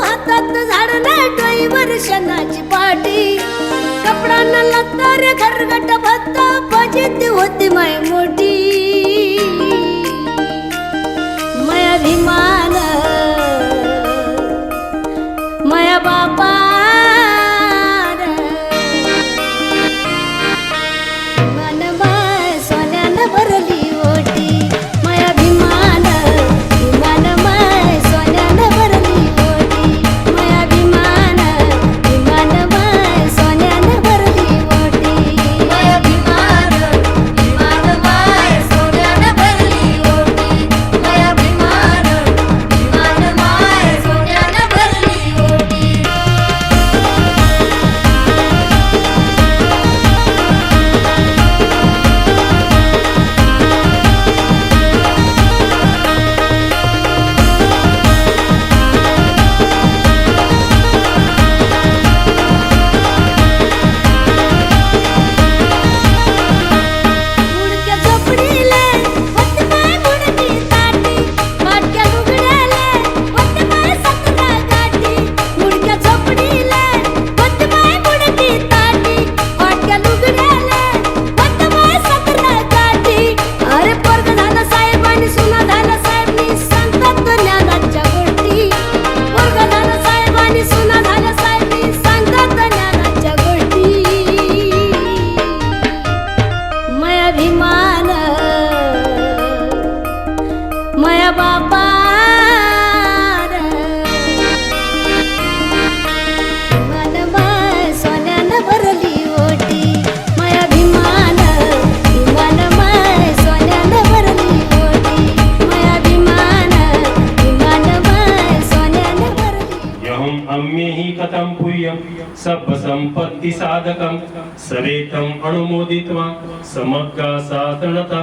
हातात झाडला डोईवर शनाची पाटी कपडा न लागता रे घरगट भत्ता फजिती होती माय मोठी माया अभिमान माया बापा माया बापा मन माय सोन्यानं भरली ओटी माया अभिमान विमान माय सोन्यानं भरली ओटी माया अभिमान विमान माय सोन्यानं भरली यहं अम्मेहि कथं पुयं सब संपत्ति साधकं सवेतं अनुमोदित्वा समग्र साधनता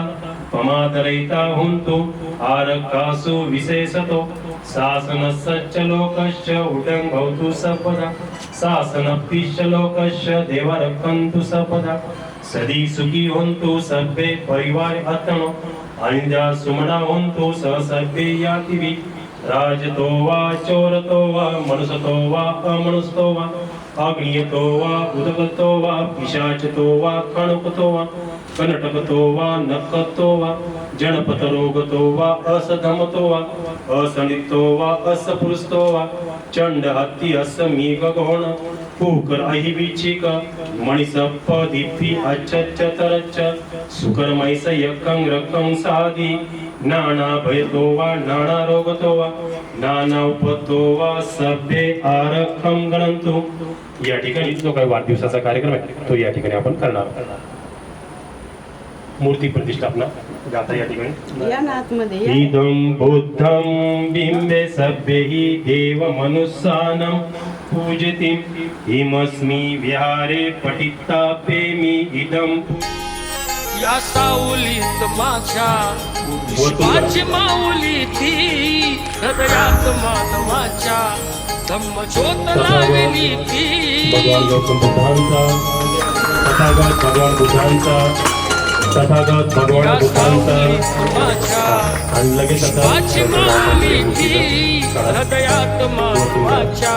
पमादरयिता हुन्तु आरकासु विशेषतो शासनस्य लोकस्य उडं भवतु सर्वदा शासनप्रियस्य लोकस्य देवा रक्षन्तु सर्वदा सदी सुखी हुन्तु सर्वे परिवार अतनो अनिन्द्रा सुमना हुन्तु स सर्वे यातिवि राजतो वा चोरतो वा मनुष्यतो वा अमनुष्यतो वा अग्नियतो वा उदकतो वा पिशाचतो वा कणुकतो वा कनटकतो वा नकतो वा जनपतरोगतो वा असधमतो वा असनितो वा असपुरुषतो वा चंड हत्ती असमीघ गौण पूकर अहिविचिक मणिसप्प दिप्पी अच्छच्च तरच्च सुकर्मैस यक्कं रक्कं साधी नाना भयतो वा नाना रोगतो वा नाना उपतो वा सभ्ये आरक्षं गणन्तु। या ठिकाणी जो काही वाढदिवसाचा कार्यक्रम आहे तो या ठिकाणी आपण करणार आहोत। मूर्ती प्रतिष्ठापना गाथा या ठिकाणी या नाथमध्ये इदं बुद्धं बिंबे सभ्येहि देव मनुष्यानं पूजति हिमस्मि विहारे पठिता पेमि इदं या सावलीत माझ्या पुष्पाची माऊली ती हृदयात मानवाच्या धम्मज्योत लावली ती भगवान गौतम बुद्धांचा तथागत भगवान बुद्धांचा तथागत भगवान बुद्धांचा आणि लगेच पुष्पाची माऊली ती हृदयात मानवाच्या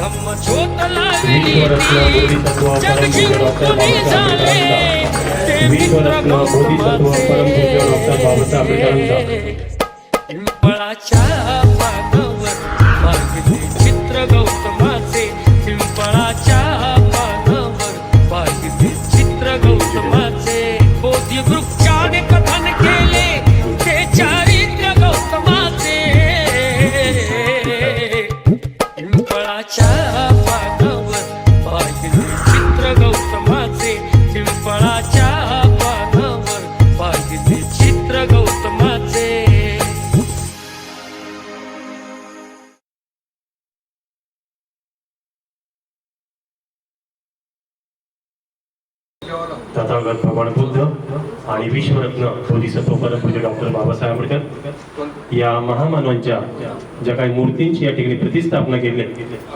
धम्मज्योत लावली ती जगजीव कोणी झाले विश्वरत्न बोधिसत्व परमपूज्य डॉक्टर बाबासाहेब आंबेडकरांचा पिंपळाच्या पानावर पाहिजे चित्र गौतमाचे पिंपळाच्या पानावर पाहिजे चित्र गौतमाचे बोधी वृक्षाने कथन केले ते चारित्र्य गौतमाचे पिंपळाच्या पानावर पाहिजे चित्र गौतमाचे पिंपळाच्या पानावर पाहिजे चित्र गौतमाचे तथागत भगवान बुद्ध आणि विश्वरत्न बोधिसत्व परमपूज्य डॉक्टर बाबासाहेब आंबेडकर या महामानवांच्या ज्या काही मूर्तींची या ठिकाणी प्रतिष्ठापना केली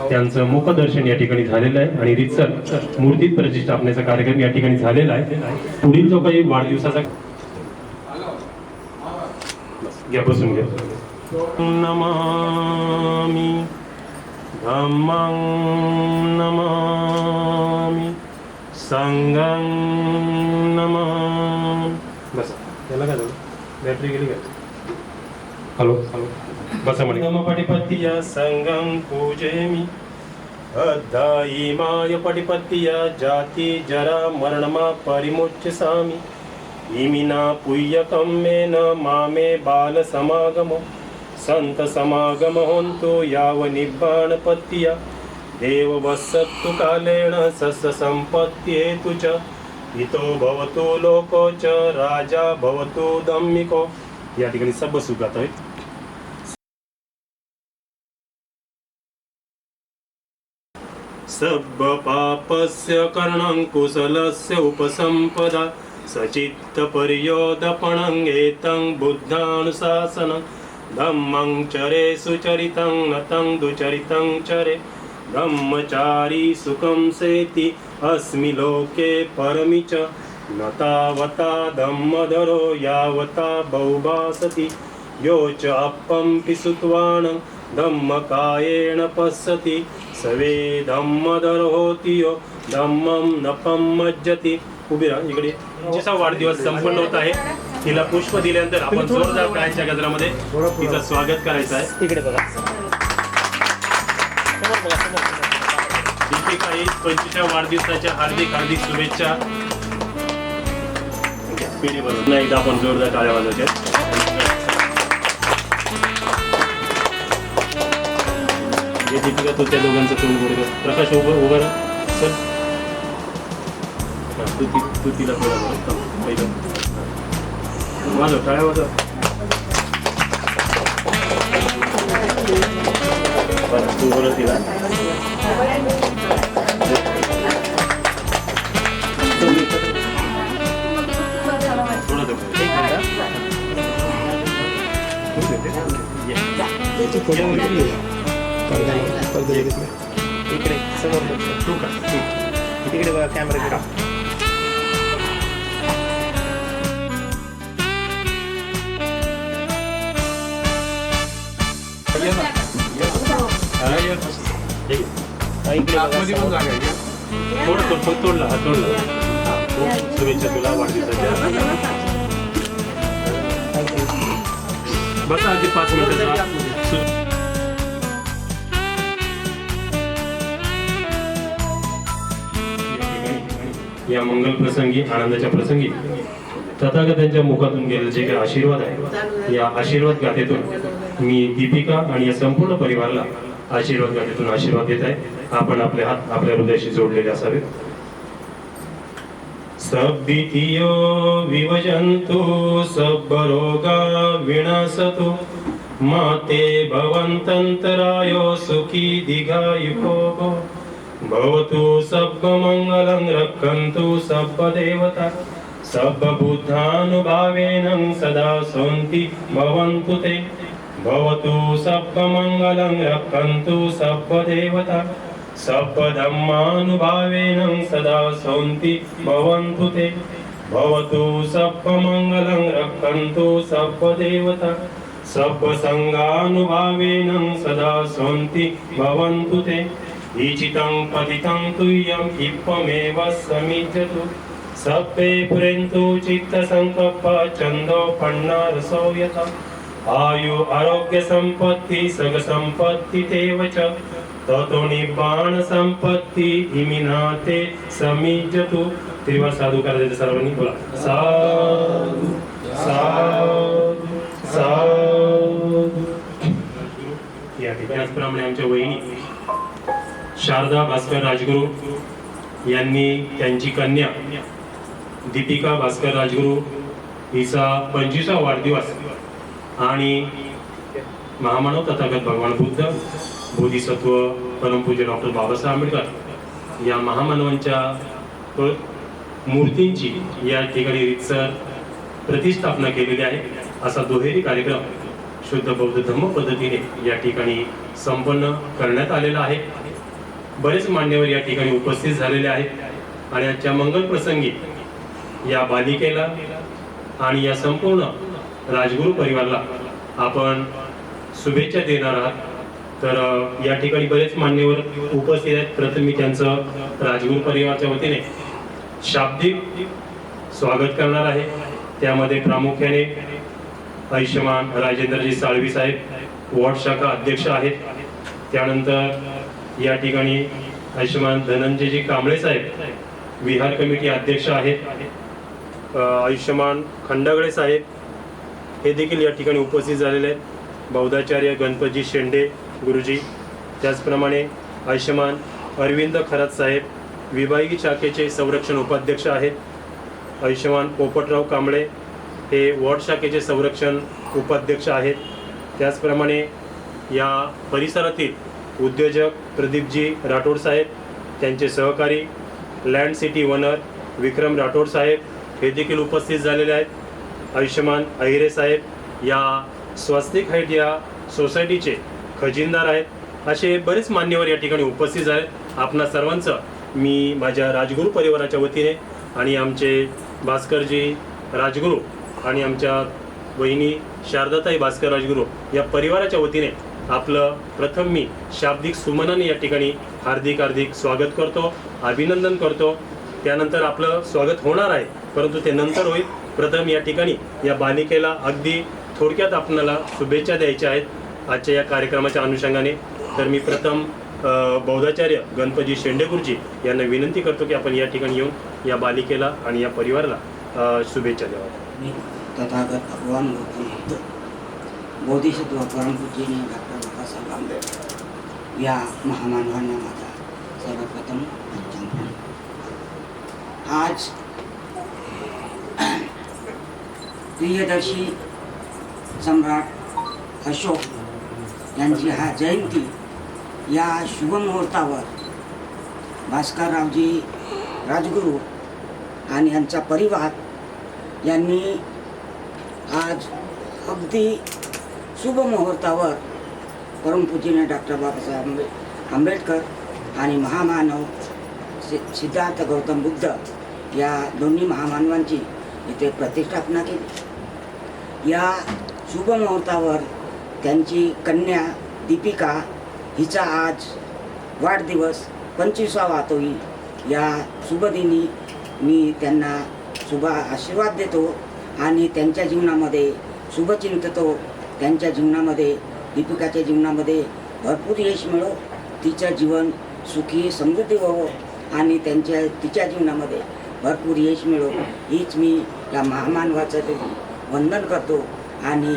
त्यांचं मुखदर्शन या ठिकाणी झालेलं आहे आणि रितसर मूर्ती प्रतिष्ठापनेचा कार्यक्रम या ठिकाणी झालेला आहे। पुढील जो काही वाढदिवसाचा घ्या बसून घ्या नमामि धम्मं नमामि संघं नमामि. बसा. याला काय झालं? बॅटरी गेली का? Hello hello. बसा म्हणे. नमपटिपत्तिया संघं पूजयामि. अद्धायि माय पटिपत्तिया जाति जरा मरणमा परिमुच्यसामि. इमिना पुय्यकं मेन मामे बाल समागमो संत समागम होन्तु याव निब्बाणपत्तिया देववत्सत्तु कालेन सस्य सम्पत्त्येतु च हितो भवतु लोको च राजा भवतु धम्मिको. या ठिकाणी सब सुगात आहेत. सब्ब पापस्य करणं कुशलस्य उपसंपदा सचित्तपर्योदपणं एतं बुद्धानुशासनं. धम्मं चरे सुचरितं नतं दुचरितं चरे ब्रह्मचारी सुखं सेति अस्मि लोके परमि च न तावता धम्मधरो यावता बहुभासति यो च appं पिसुत्वान् धम्मकायेन पश्यति सवे धम्मधरो होति यो धम्मं नपं मज्जति. उभी राहा इकडे. जिचा वाढदिवस संपन्न होत आहे तिला पुष्प दिल्यानंतर आपण जोरदार टाळ्यांच्या गजरामध्ये तिचं स्वागत करायचं आहे. इकडे बघा. दीपिका 25व्या वाढदिवसाच्या हार्दिक हार्दिक शुभेच्छा. पुन्हा एकदा आपण जोरदार टाळ्या वाजवायच्या. हे दीपिका तू त्या दोघांचं तोंड बरोबर. प्रकाश उभं राहा. चल तू तिला थोडा बरं पहिलं वाजव टाळ्या वाजव. बरं तू बरं तिला इकडे समोर तू का तिकडे बघा कॅमेरा. तोडला शुभेच्छा तुला वाढदिवसाच्या. बस आधी 5 मिनिटं. या मंगल प्रसंगी आनंदाच्या प्रसंगी तथागतांच्या मुखातून गेलेले जे काही आशीर्वाद आहे या आशीर्वाद गाथेतून मी दीपिका आणि या संपूर्ण परिवाराला आशीर्वाद गाथेतून आशीर्वाद देत आहे. आपण आपले हात आपल्या हृदयाशी जोडलेले असावेत. सब्बितियो विवजन्तु सब्बरोगा विनाशतु माते भवन्तन्तरायो सुखी दीर्घायुको भवतु सब्बमङ्गलं रक्षन्तु सब्बदेवता सब्बबुद्धानुभावेन सदा सन्ति भवन्तु ते. भवतु सब्बमङ्गलं रक्षन्तु सब्बदेवता सब्बधम्मानुभावेन सदा सन्ति भवन्तु ते. भवतु सब्बमङ्गलं रक्षन्तु सब्बदेवता सब्बसङ्गानुभावेन सदा सन्ति भवन्तु ते. ईचितं पतितं तुय्यं इप्पमेव समिज्जतु सब्बे पुरेन्तु चित्तसङ्कल्पा छन्दो पण्णारसो यथा आयु आरोग्य संपत्ति सग संपत्ति तेव च ततो निब्बाण संपत्ति इमिनाते समिज्जतु. त्रिवार साधू करायचं सर्वांनी बोला. साधू साधू साधू. या त्याचप्रमाणे आमच्या वहिनी शारदा भास्कर राजगुरू यांनी त्यांची कन्या दीपिका भास्कर राजगुरू हिचा 25वा वाढदिवस आणि महामानव तथागत भगवान बुद्ध बोधिसत्व परमपूज्य डॉक्टर बाबासाहेब आंबेडकर या महामानवांच्या मूर्तींची या ठिकाणी रीतसर प्रतिष्ठापना केलेली आहे. असा दुहेरी कार्यक्रम शुद्ध बौद्ध धम्म पद्धतीने या ठिकाणी संपन्न करण्यात आलेला आहे. बरेच मान्यवर या ठिकाणी उपस्थित झालेले आहेत आणि आजच्या मंगल प्रसंगी या बालिकेला आणि या संपूर्ण राजगुरू परिवाराला आपण शुभेच्छा देणार आहात. तर या ठिकाणी बरेच मान्यवर उपस्थित आहेत. प्रथम मी त्यांचं राजगुरू परिवाराच्या वतीने शाब्दिक स्वागत करणार आहे. त्यामध्ये प्रामुख्याने आयुष्यमान राजेंद्रजी साळवी साहेब वॉर्ड शाखा अध्यक्ष आहेत. त्यानंतर या ठिकाणी आयुष्यमान धनंजयजी कांबळे साहेब विहार कमिटी अध्यक्ष आहेत. आयुष्यमान खंडागळे साहेब हे देखील या ठिकाणी उपस्थित झालेले आहेत. बौद्धाचार्य गणपतजी शेंडे गुरुजी, त्याचप्रमाणे आयुष्यमान अरविंद खरात साहेब विभागीय शाखेचे संरक्षण उपाध्यक्ष आहेत. आयुष्यमान पोपटराव कांबळे हे वॉर्ड शाखेचे संरक्षण उपाध्यक्ष आहेत. त्याचप्रमाणे या परिसरातील उद्योजक प्रदीपजी राठोड साहेब, त्यांचे सहकारी लँड सिटी ओनर विक्रम राठोड साहेब हे देखील उपस्थित झालेले आहेत. आयुष्यमान अहिरे साहेब या स्वस्तिक हाईट या सोसायटीचे खजिनदार आहेत. असे बरेच मान्यवर या ठिकाणी उपस्थित झाले. आपणा सर्वांचं मी माझ्या राजगुरू परिवाराच्या वतीने आणि आमचे भास्करजी राजगुरू आणि आमच्या वहिनी शारदाताई भास्कर राजगुरू या परिवाराच्या वतीने आपलं प्रथम मी शाब्दिक सुमनाने या ठिकाणी हार्दिक हार्दिक स्वागत करतो, अभिनंदन करतो. त्यानंतर आपलं स्वागत होणार आहे, परंतु ते नंतर होईल. प्रथम या ठिकाणी या बालिकेला अगदी थोडक्यात आपणाला शुभेच्छा द्यायच्या आहेत आजच्या या कार्यक्रमाच्या अनुषंगाने. तर मी प्रथम बौद्धाचार्य गणपतजी शेंडे गुरुजी यांना विनंती करतो की आपण या ठिकाणी येऊन या बालिकेला आणि या परिवाराला शुभेच्छा द्याव्या. मी तथागत भगवान गौतम बुद्ध बोधिसत्व परमपूजनीय डॉक्टर बाबासाहेब आंबेडकर या महामानवांना माझा सर्वप्रथम पंचांग. आज प्रियदर्शी सम्राट अशोक यांची हा जयंती या शुभमुहूर्तावर भास्कररावजी राजगुरू आणि यांचा परिवार यांनी आज अगदी शुभ मुहूर्तावर परमपूजनीय डॉक्टर बाबासाहेब आंबेडकर आणि महामानव सिद्धार्थ गौतम बुद्ध या दोन्ही महामानवांची इथे प्रतिष्ठापना केली. या शुभ मुहूर्तावर त्यांची कन्या दीपिका हिचा आज वाढदिवस 25वा होईल. या शुभदिनी मी त्यांना शुभ आशीर्वाद देतो आणि त्यांच्या जीवनामध्ये शुभ चिंततो. त्यांच्या जीवनामध्ये दीपिकाच्या जीवनामध्ये भरपूर यश मिळो, तिचं जीवन सुखी समृद्धी व्हावं आणि तिच्या जीवनामध्ये भरपूर यश मिळो हीच मी या महामानवाचं वंदन करतो. आणि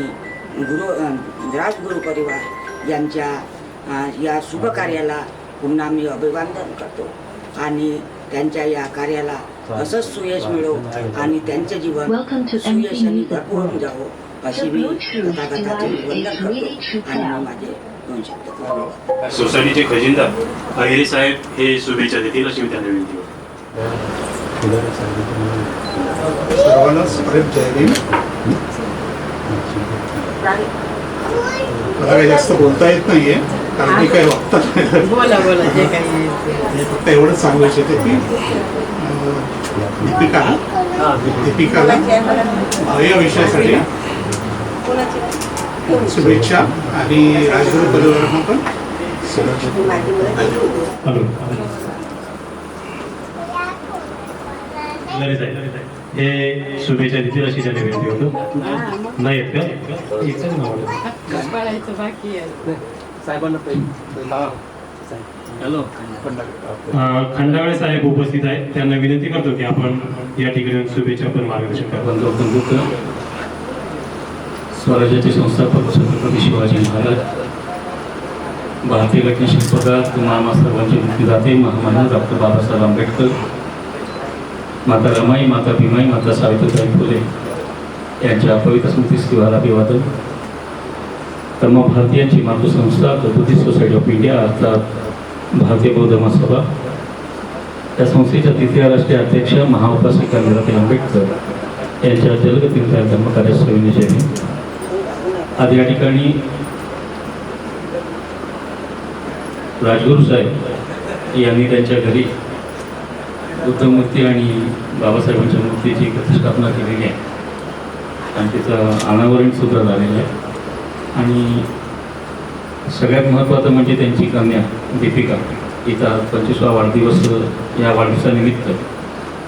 राजगुरू परिवार यांच्या या शुभ कार्याला पुन्हा मी अभिवादन करतो आणि त्यांच्या या कार्याला असंच सुयश मिळो आणि त्यांचे जीवन सुयशाने भरपूर होऊन जावं अशी मी तथागताचे वंदन करतो आणि मी माझे 2 शब्द. सोसायटीचे खजिनदार अहिरे साहेब हे शुभेच्छा देतील अशी मी त्यांना विनंती करतो. सर्वांनाच प्रेम जय भीम. मला काही जास्त बोलता येत नाहीये कारण मी काही वक्ता नाही. फक्त एवढंच सांगू इच्छिते की दीपिकाला या विषयासाठी शुभेच्छा आणि राजगुरू परिवारांना पण हे शुभेच्छा देतील अशी त्यांनी विनंती होतो. नाही येत का? एकच नाव खंडागळे साहेब उपस्थित आहेत. त्यांना विनंती करतो की आपण या ठिकाणी शुभेच्छा पण मार्गदर्शन करा. स्वराज्याचे संस्थापक छत्रपती शिवाजी महाराज, भारतीय घटनाशिल्पकार मामा सर्वांचे मुक्तीदाते महामानव डॉक्टर बाबासाहेब आंबेडकर, माता रमाई, माता भीमाई, माता सावित्रीबाई फुले यांच्या पवित्र स्मृतीस अभिवादन. तमाम भारतीयांची मातृसंस्था the Buddhist Society of India अर्थात भारतीय बौद्ध महासभा या संस्थेच्या 3ऱ्या राष्ट्रीय अध्यक्ष महाउपासिका मीराताई आंबेडकर यांच्या जलगतीर्थ धर्मकार्यास विनय. आज या ठिकाणी राजगुरू साहेब यांनी त्यांच्या घरी बुद्ध मूर्ती आणि बाबासाहेबांच्या मूर्तीची प्रतिष्ठापना केलेली आहे आणि तिचं अनावरण सुद्धा झालेलं आहे. आणि सगळ्यात महत्त्वाचं म्हणजे त्यांची कन्या दीपिका, तिचा 25वा वाढदिवस, या वाढदिवसानिमित्त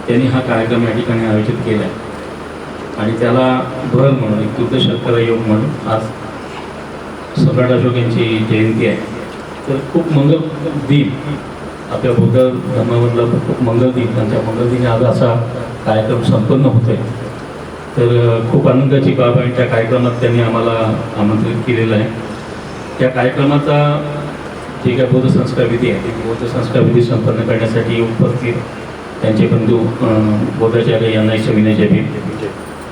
त्यांनी हा कार्यक्रम या ठिकाणी आयोजित केला आहे. आणि त्याला भर म्हणून एक दुर्दशतकाला योग म्हणून आज सम्राट अशोक यांची जयंती आहे. तर खूप मंगल दिन, आपल्या बौद्ध धर्मामधला खूप मंगल दिन, त्यांच्या मंगल दिनी आज असा कार्यक्रम संपन्न होतो आहे. तर खूप आनंदाची बाब आहे. त्या कार्यक्रमात त्यांनी आम्हाला आमंत्रित केलेलं आहे. त्या कार्यक्रमाचा जे काय बौद्ध संस्कार विधी आहे, ती बौद्ध संस्कार विधी संपन्न करण्यासाठी उपस्थित त्यांचे बंधू बौद्धाचार्य यांनाही सविनय जय भीम.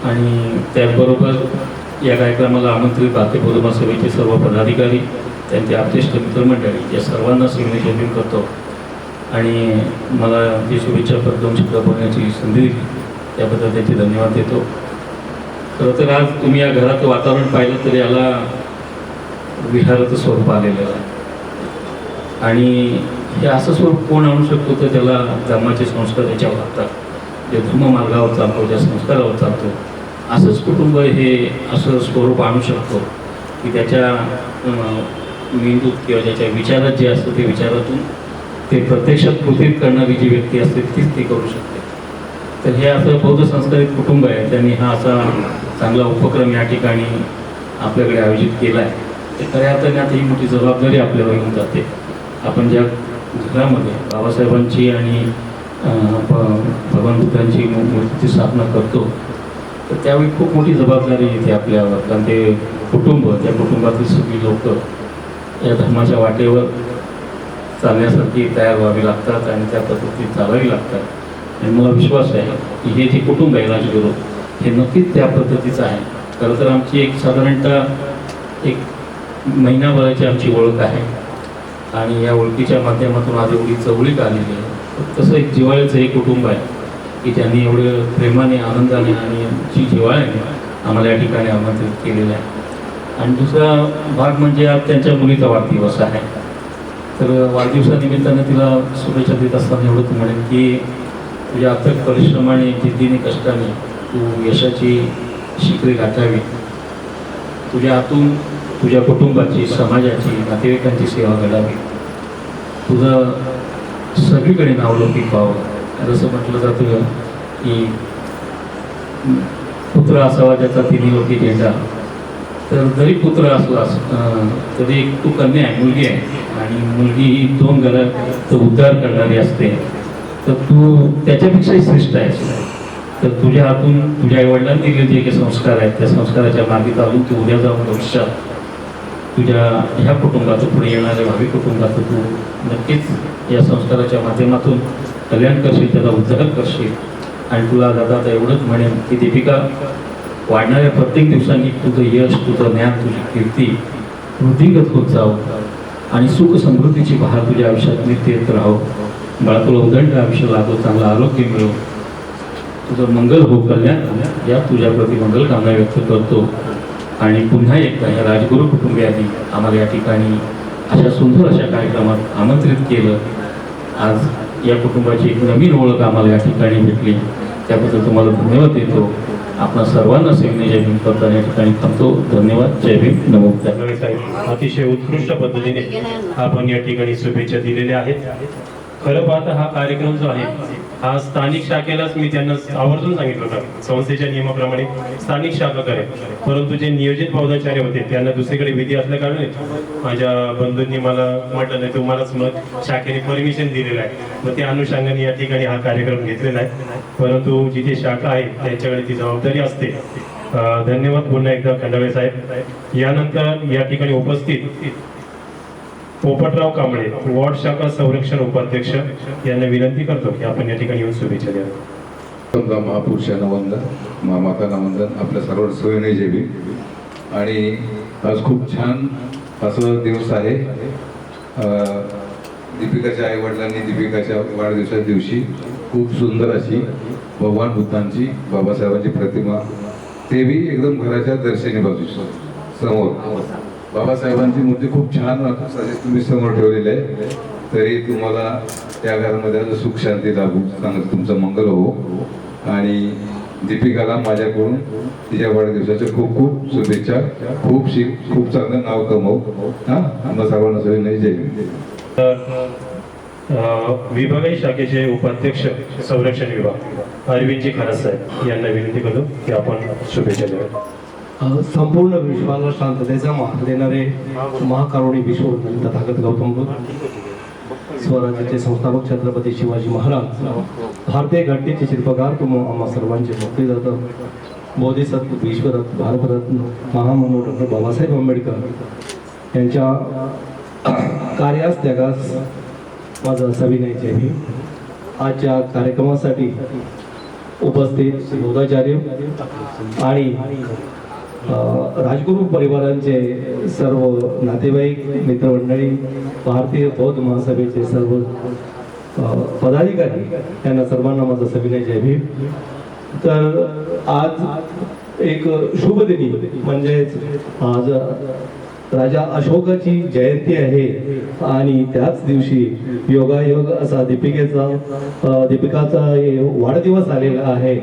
आणि त्याचबरोबर या कार्यक्रमाला आमंत्रित भारतीय बौद्ध महासभेचे सर्व पदाधिकारी, त्यांचे आपतेष्ट मित्रमंडळी, या सर्वांना सविनय जय भीम करतो. आणि मला जी शुभेच्छा पत्र 2 शब्द बोलण्याची संधी दिली त्याबद्दल त्यांचे धन्यवाद देतो. खरं तर आज तुम्ही या घराचं वातावरण पाहिलं तर याला विहाराचं स्वरूप आलेलं आहे. आणि हे असं स्वरूप कोण आणू शकतो तर त्याला धर्माचे संस्कार याच्यावर लागतात. जे धर्म मार्गावर चालतो, ज्या संस्कारावर चालतो, असंच कुटुंब हे असं स्वरूप आणू शकतो की त्याच्या मेंदूत किंवा ज्याच्या विचारात जे असतं ते विचारातून ते प्रत्यक्षात कृतीत करणारी जी व्यक्ती असते तीच ती करू शकते. तर हे असं बौद्ध संस्कारित कुटुंब आहे. त्यांनी हा असा चांगला उपक्रम या ठिकाणी आपल्याकडे आयोजित केला आहे. ते खऱ्या अर्थाने आता ही मोठी जबाबदारी आपल्यावर येऊन जाते. आपण ज्या घरामध्ये बाबासाहेबांची आणि भगवान बुद्धांची मूर्तीची स्थापना करतो तर त्यावेळी खूप मोठी जबाबदारी येते आपल्यावर. कारण ते कुटुंब, त्या कुटुंबातील सगळी लोक या धर्माच्या वाटेवर चालण्यासाठी तयार व्हावी लागतात आणि त्या पद्धतीत चालावी लागतात. आणि मला विश्वास आहे की हे जे कुटुंब आहे राजगुरू, हे नक्कीच त्या पद्धतीचं आहे. खरं तर आमची एक साधारणतः एक महिनाभराची आमची ओळख आहे आणि या ओळखीच्या माध्यमातून आज एवढी जवळीक आलेली आहे. तसं एक जिव्हाळ्याचं एक कुटुंब आहे की त्यांनी एवढं प्रेमाने, आनंदाने आणि जी जिव्हाळ्याने आम्हाला या ठिकाणी आमंत्रित केलेलं आहे. आणि दुसरा भाग म्हणजे आज त्यांच्या मुलीचा वाढदिवस आहे. तर वाढदिवसानिमित्तानं तिला शुभेच्छा देत असताना एवढंच म्हणेन की तुझ्या अथक परिश्रमाने, जिद्दीने, कष्टाने तू यशाची शिखरे गाठावी. तुझ्या हातून तुझ्या कुटुंबाची, समाजाची, नातेवाईकांची सेवा घडावी. तुझं सगळीकडे नावलौकिक व्हावं. जसं म्हटलं जातं की पुत्र असावा ज्याचा तिन्ही झेंडा. तर जरी पुत्र असलास तरी तू कन्या आहे, मुलगी आहे, आणि मुलगी ही 2 घरात उद्धार करणारी असते. तर तू त्याच्यापेक्षाही श्रेष्ठ आहेस. तर तुझ्या हातून तुझ्या आईवडिलांनी दिलेले जे काही संस्कार आहेत त्या संस्काराच्या मागे चालून तू उद्या जाऊन भविष्यात तुझ्या ह्या कुटुंबाचं, पुढे येणाऱ्या भावी कुटुंबाचं तू नक्कीच या संस्काराच्या माध्यमातून कल्याण करशील, त्याचा उद्धार करशील. आणि तुला दादा आता एवढंच म्हणेन की दीपिका, वाढणाऱ्या प्रत्येक दिवसांनी तुझं यश, तुझं ज्ञान, तुझी कीर्ती वृद्धिंगत होत जावं आणि सुख समृद्धीची बहार तुझ्या आयुष्यात नित्य येत राहो. बाळा, तुला उदंड आयुष्य लाभो, चांगलं आरोग्य मिळो, तुझं मंगल हो, कल्याण हो, या तुझ्या प्रति मंगल कामना व्यक्त करतो. आणि पुन्हा एकदा या राजगुरू कुटुंबियांनी आम्हाला या ठिकाणी अशा सुंदर अशा कार्यक्रमात आमंत्रित केलं. आज या कुटुंबाची एक नवीन ओळख आम्हाला या ठिकाणी भेटली, त्याबद्दल तुम्हाला धन्यवाद देतो. आपणा सर्वांना सविनय जय भीम करताना या ठिकाणी थांबतो. धन्यवाद. जय भीम. नमो बुद्धाय. साहेब अतिशय उत्कृष्ट पद्धतीने आपण या ठिकाणी शुभेच्छा दिलेल्या आहेत. खरं पाहता हा कार्यक्रम जो आहे हा स्थानिक शाखेलाच मी त्यांना आवर्जून सांगितलं होतं, संस्थेच्या नियमाप्रमाणे स्थानिक शाखा करेल. परंतु जे नियोजित बौद्धाचार्य होते त्यांना दुसरीकडे विधी असल्या कारणाने माझ्या बंधूंनी मला म्हटलं नाही, तुम्हालाच मग शाखेने परमिशन दिलेलं आहे. मग त्या अनुषंगाने या ठिकाणी हा कार्यक्रम घेतलेला आहे. परंतु जिथे शाखा आहे त्यांच्याकडे ती जबाबदारी असते. धन्यवाद पुन्हा एकदा खंडाळे साहेब. यानंतर या ठिकाणी उपस्थित पोपटराव कांबळे, वॉर्ड शाखा संरक्षण उपाध्यक्ष, यांना विनंती करतो की आपण या ठिकाणी येऊन शुभेच्छा द्याव्या. समजा महापुरुषांना वंदन, महामातांना वंदन, आपल्या सर्व सविनय जय भीम. आणि आज खूप छान असं दिवस आहे. दीपिकाच्या आईवडिलांनी दीपिकाच्या वाढदिवसाच्या दिवशी खूप सुंदर अशी भगवान बुद्धांची, बाबासाहेबांची प्रतिमा, ते बी एकदम घराच्या दर्शनी बाजूस समोर बाबासाहेबांची मूर्ती खूप छान तुम्ही समोर ठेवलेली आहे. तरी तुम्हाला त्या घरामध्ये सुख शांती लाभू, चांगलं तुमचं मंगल हो. आणि दीपिकाला माझ्याकडून तिच्या वाढदिवसाच्या खूप खूप शुभेच्छा. खूप शिक, खूप चांगलं नाव कमव. आम्हाला सर्वांना सविनय जय हिंद. विभागीय शाखेचे उपाध्यक्ष संरक्षण विभाग अरविंदजी खरात साहेब यांना विनंती करतो की आपण शुभेच्छा द्याव्या. संपूर्ण विश्वाला शांततेचा मान देणारे महाकारुणी विश्ववंदन तथागत गौतम बुद्ध, स्वराज्याचे संस्थापक छत्रपती शिवाजी महाराज, भारतीय घटनेचे शिल्पकार आम्हा सर्वांचे भक्तिदाता बोधिसत्व विश्वरत्न भारतरत्न महामनू डॉक्टर बाबासाहेब आंबेडकर यांच्या कार्यास त्यागास माझा सविनय जय भीम. आजच्या कार्यक्रमासाठी उपस्थित बोधाचार्य आणि राजगुरू परिवारांचे सर्व नातेवाईक मित्रमंडळी, भारतीय बौद्ध महासभेचे सर्व पदाधिकारी यांना सर्वांना माझा सविनय जय भीम. तर आज एक शुभ दिनी म्हणजेच आज राजा अशोकाची जयंती आहे आणि त्याच दिवशी योगायोग असा दीपिकाचा वाढदिवस आलेला आहे.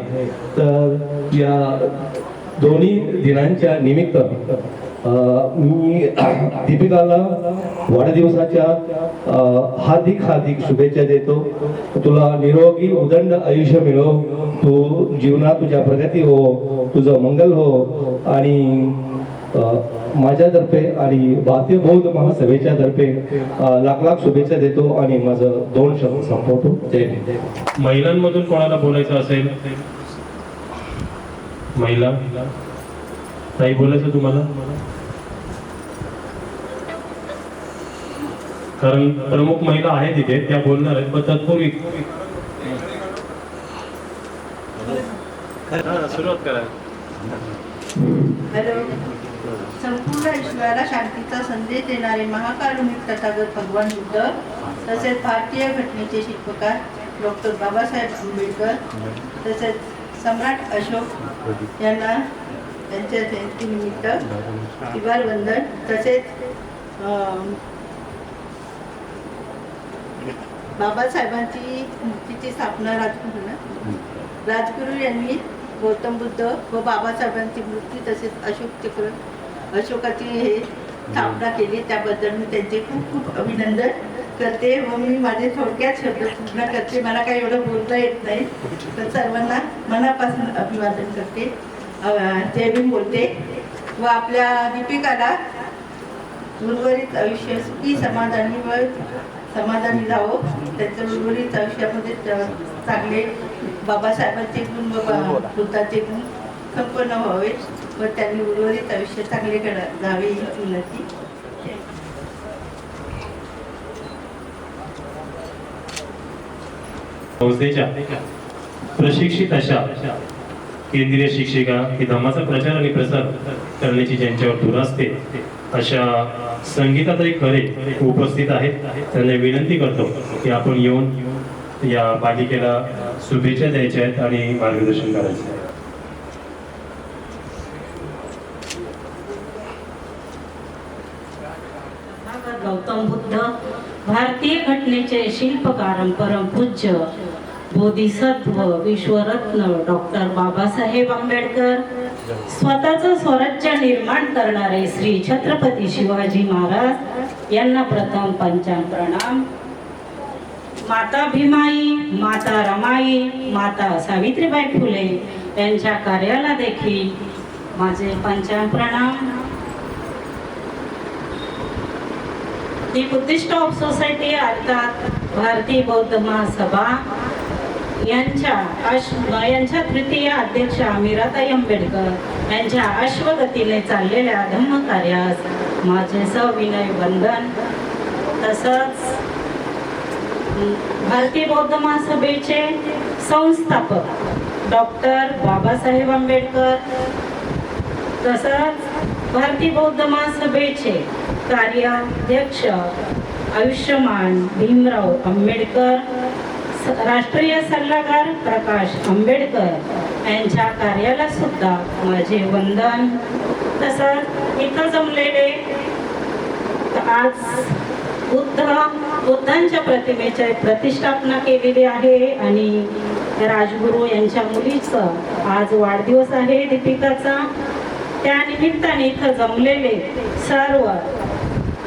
तर या दोन्ही दिनांच्या निमित्त मी दीपिकाला वाढदिवसाच्या हार्दिक शुभेच्छा देतो. तुला निरोगी उदंड आयुष्य मिळो, तू जीवनात तुझ्या प्रगती हो, तुझं मंगल हो आणि माझ्यातर्फे आणि भारतीय बौद्ध महासभेच्या तर्फे लाख शुभेच्छा देतो आणि माझं 2 शब्द संपवतो. जय हिंद. महिलांमधून कोणाला बोलायचं असेल? महिला ताई बोलायचं तुम्हाला? कारण प्रमुख महिला आहेत तिथे, त्या बोलणार आहेत. पण तत्पूर्वी सुरुवात करा. हॅलो. संपूर्ण विश्वाला शांतीचा संदेश देणारे महाकारुणिक तथागत भगवान बुद्ध तसेच भारतीय घटनेचे शिल्पकार डॉक्टर बाबासाहेब आंबेडकर तसेच सम्राट अशोक यांना त्यांच्या जयंतीनिमित्त इबार वंदन. तसेच बाबासाहेबांची मूर्तीची स्थापना राजगुरू यांनी गौतम बुद्ध व बाबासाहेबांची मूर्ती तसेच अशोकाची हे स्थापना केली. त्याबद्दल मी त्यांचे खूप खूप अभिनंदन करते व मी माझे थोडक्यात शब्द पूर्ण करते. मला काही एवढं बोलता येत नाही, तर सर्वांना मनापासून अभिवादन करते. जय भीम बोलते व आपल्या दीपिकाला उर्वरित आयुष्य सुखी समाधानी जावं. त्यांचं उर्वरित आयुष्यामध्ये चांगले बाबासाहेबांचे गुण व बुद्धाचे गुण संपन्न व्हावे व त्यांनी उर्वरित आयुष्य चांगले जावे ही विनंती. संस्थेच्या प्रशिक्षित अशा केंद्रीय शिक्षिका ही धम्माचा प्रचार आणि प्रसार करण्याची ज्यांच्यावर धूर असते अशा संगीताताई खरे उपस्थित आहेत. त्यांना विनंती करतो की आपण येऊन या बालिकेला शुभेच्छा द्यायच्या आहेत आणि मार्गदर्शन करायचं आहे. गौतम बुद्ध भारतीय घटनेचे शिल्पकार परमपूज्य बोधिसत्व विश्वरत्न डॉक्टर बाबासाहेब आंबेडकर, स्वतःचं स्वराज्य निर्माण करणारे श्री छत्रपती शिवाजी महाराज यांना प्रथम पंचांग प्रणाम. माता भीमाई, माता रमाई, माता सावित्रीबाई फुले यांच्या कार्याला देखील माझे पंचांग प्रणाम. दी बुद्धिस्ट ऑफ सोसायटी अर्थात भारतीय बौद्ध महासभा यांच्या तृतीय अध्यक्ष अमीराताई आंबेडकर यांच्या अश्वगतीने चाललेल्या धम्म कार्यास माझे सविनय वंदन. तसंच भारतीय बौद्ध महासभेचे संस्थापक डॉक्टर बाबासाहेब आंबेडकर तसंच भारतीय बौद्ध महासभेचे कार्याध्यक्ष आयुष्यमान भीमराव आंबेडकर, राष्ट्रीय सल्लागार प्रकाश आंबेडकर यांच्या कार्याला सुद्धा माझे वंदन. तसंच इथं जमलेले आज बुद्धांच्या प्रतिमेची प्रतिष्ठापना केलेली आहे आणि राजगुरू यांच्या मुलीचं आज वाढदिवस आहे दीपिकाचा. त्या निमित्ताने इथं जमलेले सर्व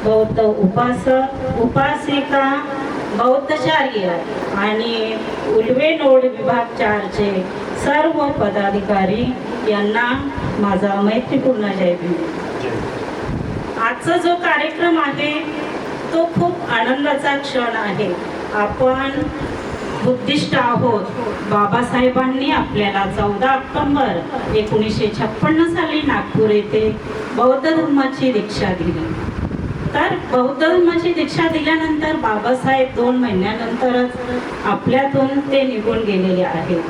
बौद्ध उपासक उपासिका बौद्धचार्य आणि उल्वेनोड विभाग 4चे सर्व पदाधिकारी यांना माझा मैत्रीपूर्ण जय भीम. आजचा जो कार्यक्रम आहे तो खूप आनंदाचा क्षण आहे. आपण बुद्धिस्ट आहोत. बाबासाहेबांनी आपल्याला 14 ऑक्टोबर 1956 साली नागपूर येथे बौद्ध धर्माची दीक्षा दिली. तर बौद्ध धर्माची दीक्षा दिल्यानंतर बाबासाहेब 2 महिन्यानंतरच आपल्यातून ते निघून गेलेले आहेत.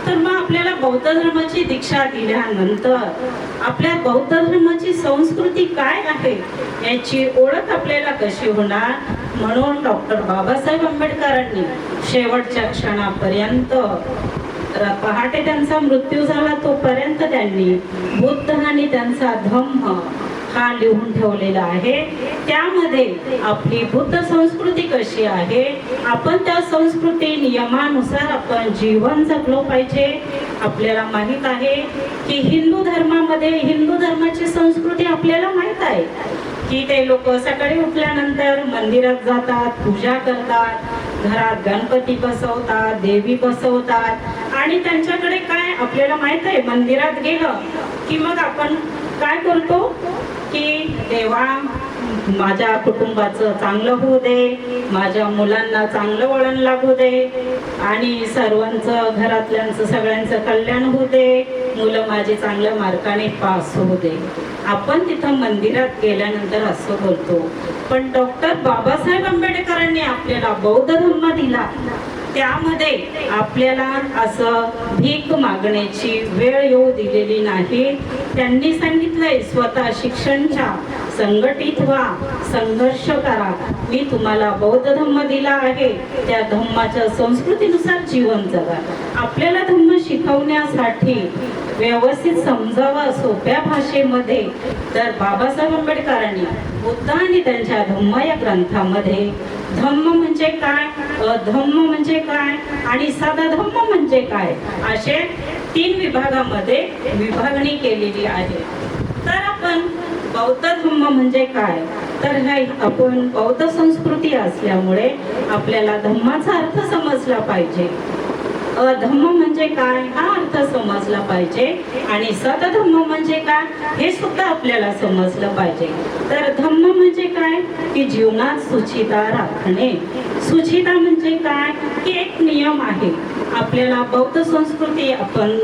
तर मग आपल्याला बौद्ध धर्माची दीक्षा दिल्यानंतर आपल्या बौद्ध धर्माची संस्कृती काय आहे याची ओळख आपल्याला कशी होणार, म्हणून डॉक्टर बाबासाहेब आंबेडकरांनी शेवटच्या क्षणापर्यंत पहाटे त्यांचा मृत्यू झाला तोपर्यंत त्यांनी बुद्ध आणि त्यांचा धम्म हा लिहून ठेवलेला आहे. त्यामध्ये आपली बुद्ध संस्कृती कशी आहे, आपण त्या संस्कृती नियमानुसार आपण जीवन जगलो पाहिजे. आपल्याला माहित आहे की हिंदू धर्मामध्ये हिंदू धर्माची संस्कृती आपल्याला माहित आहे की ते लोक सकाळी उठल्यानंतर मंदिरात जातात, पूजा करतात, घरात गणपती बसवतात, देवी बसवतात आणि त्यांच्याकडे काय आपल्याला माहित आहे, मंदिरात गेलं की मग आपण काय करतो की देवा माझ्या कुटुंबाचं चांगलं होऊ दे, माझ्या मुलांना चांगलं वळण लागू दे आणि सर्वांचं घरातल्यांचं सगळ्यांचं कल्याण होऊ दे, मुलं माझी चांगल्या मार्काने पास होऊ दे. आपण तिथं मंदिरात गेल्यानंतर असं बोलतो. पण डॉक्टर बाबासाहेब आंबेडकरांनी आपल्याला बौद्ध धर्म दिला. त्यामध्ये आपल्याला असं भीक मागण्याची वेळ येऊ दिलेली नाही. त्यांनी सांगितलंय स्वतः शिक्षणच्या संघटित व्हा, संघर्ष करा. मी तुम्हाला बौद्ध धम्म दिला आहे, त्या धम्माच्या संस्कृतीनुसार जीवन जगा. आपल्याला धम्म शिकवण्यासाठी व्यवस्थित समजावं सोप्या भाषेमध्ये तर बाबासाहेब आंबेडकरांनी बुद्ध आणि त्यांच्या धम्म या ग्रंथामध्ये धम्म म्हणजे काय, अधम्म म्हणजे काय आणि साधा धम्म म्हणजे काय असे 3 विभागामध्ये विभागणी केलेली आहे. तर आपण बौद्ध धम्म म्हणजे काय, तर हे आपण बौद्ध संस्कृती असल्यामुळे आपल्याला धम्माचा अर्थ समजला पाहिजे. धम्म म्हणजे काय हा अर्थ समजला पाहिजे आणि सतधम्म म्हणजे काय हे सुद्धा आपल्याला समजलं पाहिजे. तर धम्म म्हणजे काय की जीवनात सुचिता राखणे. सुचिता म्हणजे काय की एक नियम आहे. आपल्याला बौद्ध संस्कृती आपण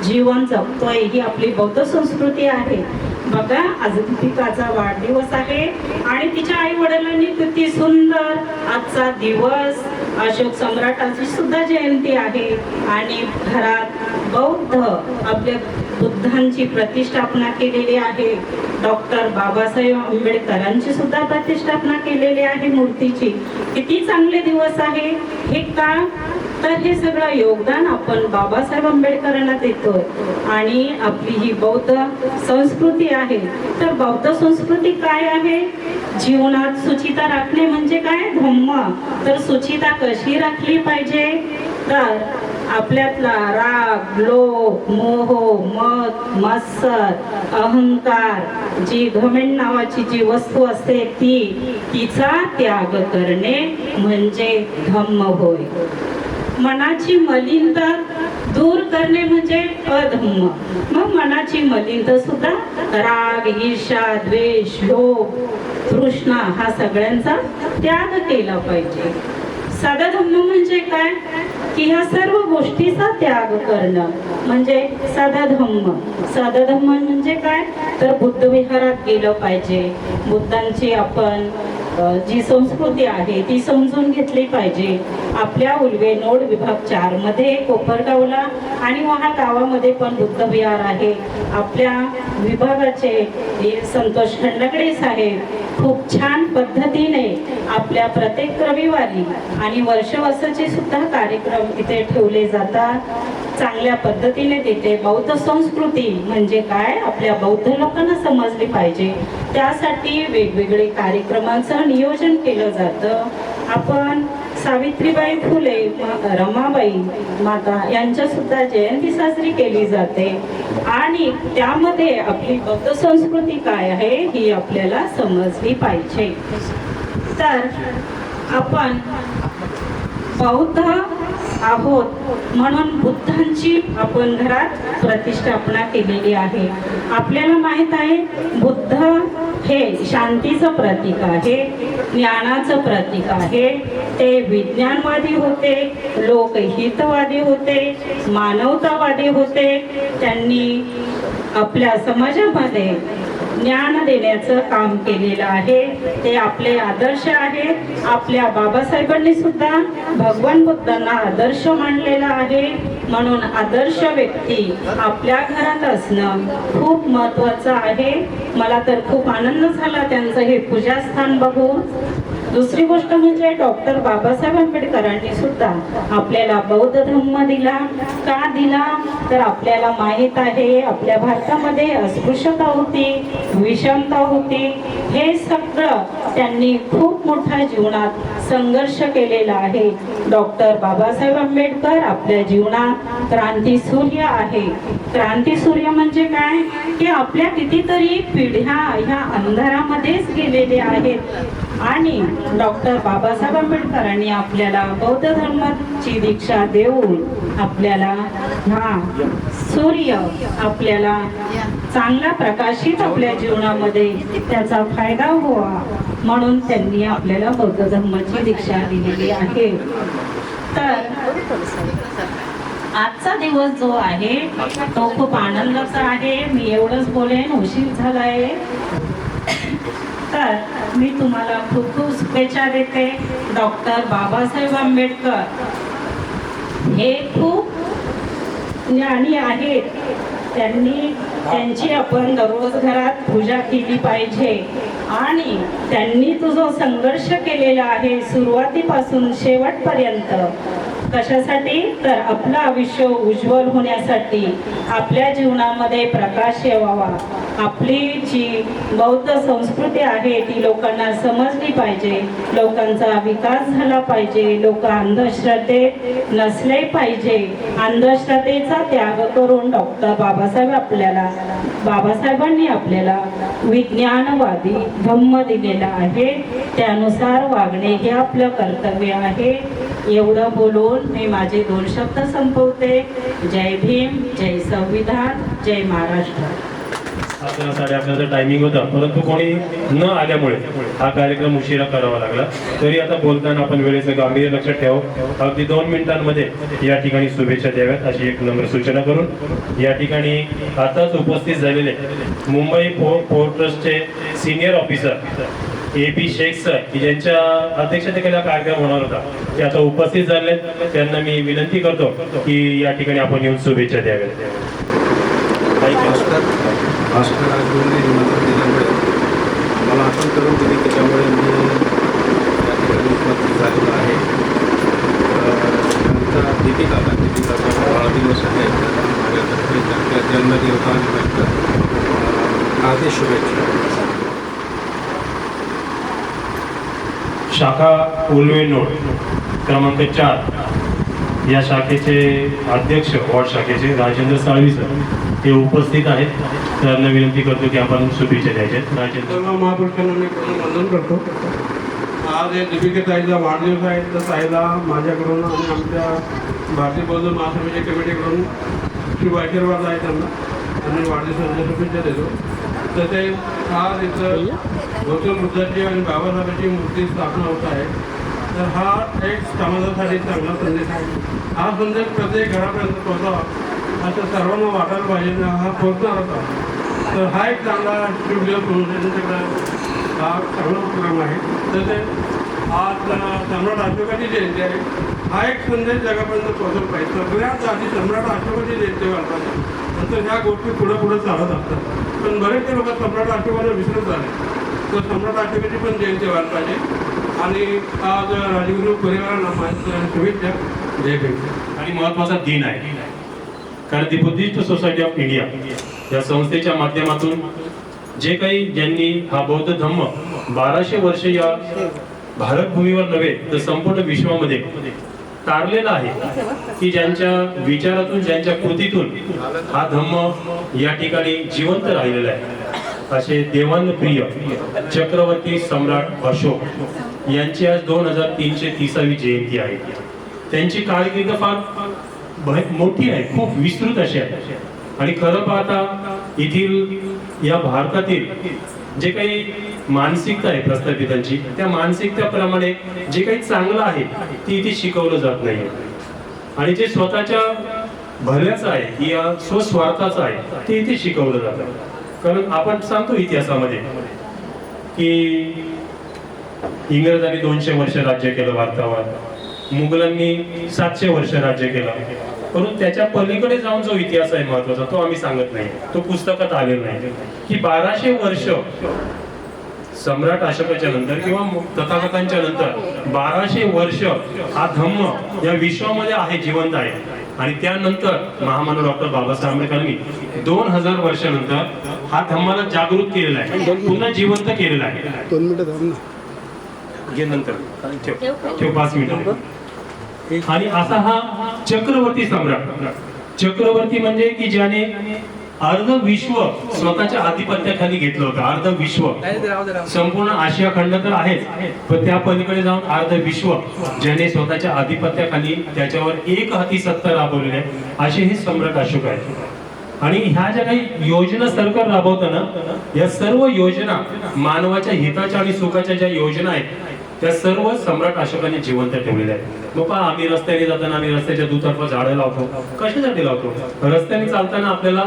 जीवन जगतोय ही आपली बौद्ध संस्कृती आहे. बघा आज दीपिकाचा वाढदिवस आहे आणि तिच्या आई वडिलांनी किती सुंदर आजचा दिवस, अशोक सम्राटाची सुद्धा जयंती आहे आणि घरात बौद्ध आपल्या बुद्धांची प्रतिष्ठापना केलेली आहे. डॉक्टर बाबासाहेब आंबेडकरांची सुद्धा प्रतिष्ठापना केलेली आहे मूर्तीची. किती चांगले दिवस आहे हे का, तर हे सगळं योगदान आपण बाबासाहेब आंबेडकरांना देतोय. आणि आपली ही बौद्ध संस्कृती आहे. तर बौद्ध संस्कृती काय आहे, जीवनात सुचिता राखणे म्हणजे काय धम्म. तर सुचिता कशी राखली पाहिजे, तर आपल्यातला राग, लोभ, मोह, मद, मत्सर, अहंकार, जी घमेंड नावाची जी वस्तू असते तिचा त्याग करणे म्हणजे धम्म होय. मनाची मलिनता दूर करणे म्हणजे अधम्म. मग मनाची मलिनता सुद्धा राग, ईर्ष्या, द्वेष, लोभ, तृष्णा हा सगळ्यांचा त्याग केला पाहिजे. साधा धम्म म्हणजे काय की ह्या सर्व गोष्टीचा त्याग करणं म्हणजे साधा धम्म. साधा धम्म म्हणजे काय तर बुद्ध विहारात गेलं पाहिजे. बुद्धांची आपण जी संस्कृती आहे ती समजून घेतली पाहिजे. आपल्या उल्वेनोड विभाग 4 मध्ये कोपरगावला आणि वहा गावामध्ये पण बुद्ध विहार आहे. आपल्या विभागाचे संतोष खंडगडे साहेब खूप छान पद्धतीने आपल्या प्रत्येक रविवारी आणि वर्षवसाचे सुद्धा कार्यक्रम इथे ठेवले जातात. चांगल्या पद्धतीने तिथे बौद्ध संस्कृती म्हणजे काय आपल्या बौद्ध लोकांना समजली पाहिजे. त्यासाठी वेगवेगळे कार्यक्रमांचं नियोजन केलं जातं. आपण सावित्रीबाई फुले, रमाबाई माता यांच्या सुद्धा जयंती साजरी केली जाते आणि त्यामध्ये आपली बौद्ध संस्कृती काय आहे ही आपल्याला समजली पाहिजे. तर आपण बौद्ध आहोत म्हणून बुद्धांची आपण घरात प्रतिष्ठापना केलेली आहे. आपल्याला माहित आहे बुद्ध हे शांतीचं प्रतीक आहे, ज्ञानाचं प्रतीक आहे. ते विज्ञानवादी होते, लोकहितवादी होते, मानवतावादी होते. त्यांनी आपल्या समाजामध्ये ज्ञान देण्याचं काम केलेलं आहे. ते आपले आदर्श आहेत. आपल्या बाबासाहेबांनी सुद्धा भगवान बुद्धांना आदर्श मानलेला आहे. म्हणून आदर्श व्यक्ती आपल्या घरात असणं खूप महत्त्वाचं आहे. मला तर खूप आनंद झाला त्यांचं हे पूजास्थान बघून. दुसरी गोष्ट म्हणजे डॉक्टर बाबासाहेब आंबेडकरांनी सुद्धा आपल्याला बौद्ध धर्म दिला. का दिला तर आपल्याला माहीत आहे आपल्या भारतामध्ये अस्पृश्यता होती, विषमता होती. हे सगळं त्यांनी खूप मोठ्या जीवनात संघर्ष केलेला आहे. डॉक्टर बाबासाहेब आंबेडकर आपल्या जीवनात क्रांती सूर्य आहे. क्रांती सूर्य म्हणजे काय की आपल्या कितीतरी पिढ्या ह्या अंधारामध्येच गेलेल्या आहेत आणि डॉक्टर बाबासाहेब आंबेडकरांनी आपल्याला बौद्ध धर्माची दीक्षा देऊन आपल्याला हा सूर्य आपल्याला चांगला प्रकाशित आपल्या जीवनामध्ये त्याचा फायदा व्हावा म्हणून त्यांनी आपल्याला बौद्ध धर्माची दीक्षा दिलेली आहे. तर आजचा दिवस जो आहे तो खूप आनंदाचा आहे. मी एवढंच बोलेन, उशीर झालाय. तर मी तुम्हाला खूप खूप शुभेच्छा देते. डॉक्टर बाबासाहेब आंबेडकर हे खूप ज्ञानी आहेत. त्यांची आपण दररोज घरात पूजा केली पाहिजे आणि त्यांनी तो जो संघर्ष केलेला आहे सुरुवातीपासून शेवटपर्यंत कशासाठी तर आपलं आयुष्य उज्ज्वल होण्यासाठी, आपल्या जीवनामध्ये प्रकाश यावा, आपली जी बौद्ध संस्कृती आहे ती लोकांना समजली पाहिजे, लोकांचा विकास झाला पाहिजे, लोक अंधश्रद्धेत नसले पाहिजे. अंधश्रद्धेचा त्याग करून डॉक्टर बाबासाहेबांनी आपल्याला विज्ञानवादी धम्म दिलेला आहे. त्यानुसार वागणे हे आपलं कर्तव्य आहे. एवढं बोलून मी माझे 2 शब्द संपवते. जय भीम, जय संविधान, जय महाराष्ट्र. आपल्याला 11:30 टायमिंग होता परंतु कोणी न आल्यामुळे हा कार्यक्रम उशिरा करावा लागला. तरी आता बोलताना आपण वेळेचं गांभीर्य लक्षात ठेवावं. अगदी 2 मिनिटांमध्ये या ठिकाणी शुभेच्छा द्याव्यात अशी एक नम्र सूचना करून या ठिकाणी आताच उपस्थित झालेले मुंबई पोर्ट ट्रस्टचे senior officer AB Shaikh sir की ज्यांच्या अध्यक्षतेखाली कार्यक्रम होणार होता ते आता उपस्थित झाले. त्यांना मी विनंती करतो की या ठिकाणी आपण येऊन शुभेच्छा द्याव्यात. भास्कर राजगुरूंनी निमंत्रण दिल्यामुळे मला आठवण करून दिली त्याच्यामुळे मी या ठिकाणी उपस्थित झालेलो आहे. त्यांचा दीपिकाचा वाढदिवस आहे. माझ्यातर्फे त्यांच्या जन्मदिवसानिमित्त हार्दिक शुभेच्छा. शाखा उल्वे नोड क्रमांक 4 या शाखेचे अध्यक्ष वॉर्ड शाखेचे राजेंद्र साळवी सर ते उपस्थित आहेत. त्यांना विनंती करतो की आपण शुभेच्छा द्यायच्या. राजेंद्र महापुरुषांना मी वंदन करतो. आज हे दीपिकेताईचा वाढदिवस आहे तर ताईला माझ्याकडून आणि आमच्या भारतीय बौद्ध महासभेच्या कमिटीकडून शुभ आशीर्वाद आहे त्यांना आणि वाढदिवसाच्या शुभेच्छा देतो. तसेच आज इथं गौतम बुद्धाची आणि बाबासाहेबांची मूर्ती स्थापना होत आहे. तर हा एक समाजासाठी चांगला संदेश आहे. हा संदेश प्रत्येक घरापर्यंत पोहोचावा असं सर्वांना वाटायला पाहिजे. हा पोहोचणार होता तर हा एक चांगला शुभ दिवस म्हणून हा चांगला उपक्रम आहे. तसेच आज सम्राट अशोकाची जयंती आहे. हा एक संदेश जगापर्यंत पोहोचवला पाहिजे. सगळ्यात आधी सम्राट अशोकाची जयंती व्हायला पाहिजे. नंतर ह्या गोष्टी पुढे चालत असतात. पण बरेचसे लोक सम्राट अशोकाला विसरत झाले. तर सम्राट अशोकाची पण जयंती व्हायला पाहिजे. आणि आज राजगुरू परिवाराला माझ्या शुभेच्छा. जय भीम. आणि महत्त्वाचा दिन आहे कारण दी बुद्धिस्ट सोसायटी ऑफ इंडिया या संस्थेच्या माध्यमातून जे काही ज्यांनी हा बौद्ध धम्म 1200 वर्ष या भारत भूमीवर नव्हे तर संपूर्ण विश्वामध्ये तारलेला आहे की ज्यांच्या विचारातून, ज्यांच्या कृतीतून हा धम्म या ठिकाणी जिवंत राहिलेला आहे। असे देवांप्रिय चक्रवर्ती सम्राट अशोक यांची आज 2330वी जयंती आहे। त्यांची कारकीर्द फार मोठी आहे, खूप विस्तृत अशी आहे। आणि खरं पाहता येथील या भारतातील जे काही मानसिकता आहे प्रस्थापितांची, त्या मानसिकतेप्रमाणे जे काही चांगलं आहे ते इथे शिकवलं जात नाही। आणि जे स्वतःच्या भल्याचं आहे या स्वस्वार्थाचं आहे ते इथे शिकवलं जातं। कारण आपण सांगतो इतिहासामध्ये की इंग्रजांनी 200 वर्ष राज्य केलं भारतावर, मुघलांनी 700 वर्ष राज्य केलं, परंतु त्याच्या पलीकडे जाऊन जो इतिहास आहे महत्वाचा तो आम्ही सांगत नाही, तो पुस्तकात आलेला नाही की 1200 वर्ष सम्राट अशोकाच्या नंतर किंवा तथागतांच्या नंतर 1200 वर्ष हा धम्म या विश्वामध्ये आहे, जिवंत आहे। आणि त्यानंतर महामानव डॉक्टर बाबासाहेब आंबेडकरांनी 2000 वर्षानंतर हा धम्माला जागृत केलेला आहे, पुन्हा जिवंत केलेला आहे। 2 मिनिटं थांब ना, घे नंतर, ठेव 5 मिनिटं। आणि असा हा चक्रवर्ती सम्राट, चक्रवर्ती म्हणजे की ज्याने अर्ध विश्व स्वतःच्या आधिपत्याखाली घेतलं होतं। अर्ध विश्व, संपूर्ण आशिया खंड तर आहेच, पण त्या पलीकडे जाऊन अर्ध विश्व ज्याने स्वतःच्या आधिपत्याखाली त्याच्यावर एक हाती सत्ता राबवलेली आहे, असे हे सम्राट अशोक आहेत। आणि ह्या ज्या काही योजना सरकार राबवताना, या सर्व योजना मानवाच्या हिताच्या आणि सुखाच्या ज्या योजना आहेत त्या सर्व सम्राट अशोकाने जिवंत ठेवलेल्या आहेत। मग पहा, आम्ही रस्त्याने जाताना आम्ही रस्त्याच्या दुतर्फा झाडं लावतो, कशासाठी लावतो? रस्त्याने चालताना आपल्याला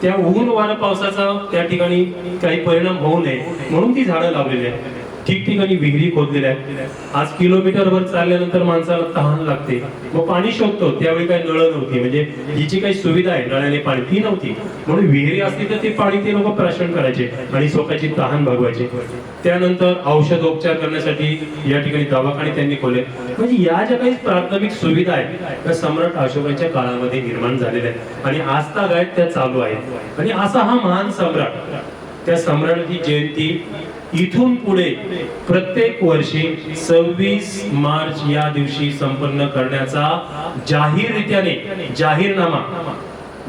त्या ऊन वारा पावसाचा त्या ठिकाणी काही परिणाम होऊ नये म्हणून ती झाडं लावलेली आहेत। ठिकठिकाणी विहिरी खोदलेल्या आहेत। आज किलोमीटरवर चालल्यानंतर माणसाला तहान लागते, मग पाणी शोधतो, त्यावेळी काही नळ नव्हती, म्हणजे ही जी काही सुविधा आहे नळाने पाणी ती नव्हती, म्हणून विहिरी असती तर ते पाणी ते लोक प्राशन करायचे आणि स्वतःची तहान भागवायचे। त्यानंतर औषधोपचार करण्यासाठी या ठिकाणी दवाखाने त्यांनी खोले। म्हणजे या ज्या काही प्राथमिक सुविधा आहेत त्या सम्राट अशोकांच्या काळामध्ये निर्माण झालेल्या आहेत आणि आजतागायत त्या चालू आहेत। आणि असा हा महान सम्राट, त्या सम्राटाची जयंती इथून पुढे प्रत्येक वर्षी 26 मार्च या दिवशी संपन्न करण्याचा जाहीररित्याने जाहीरनामा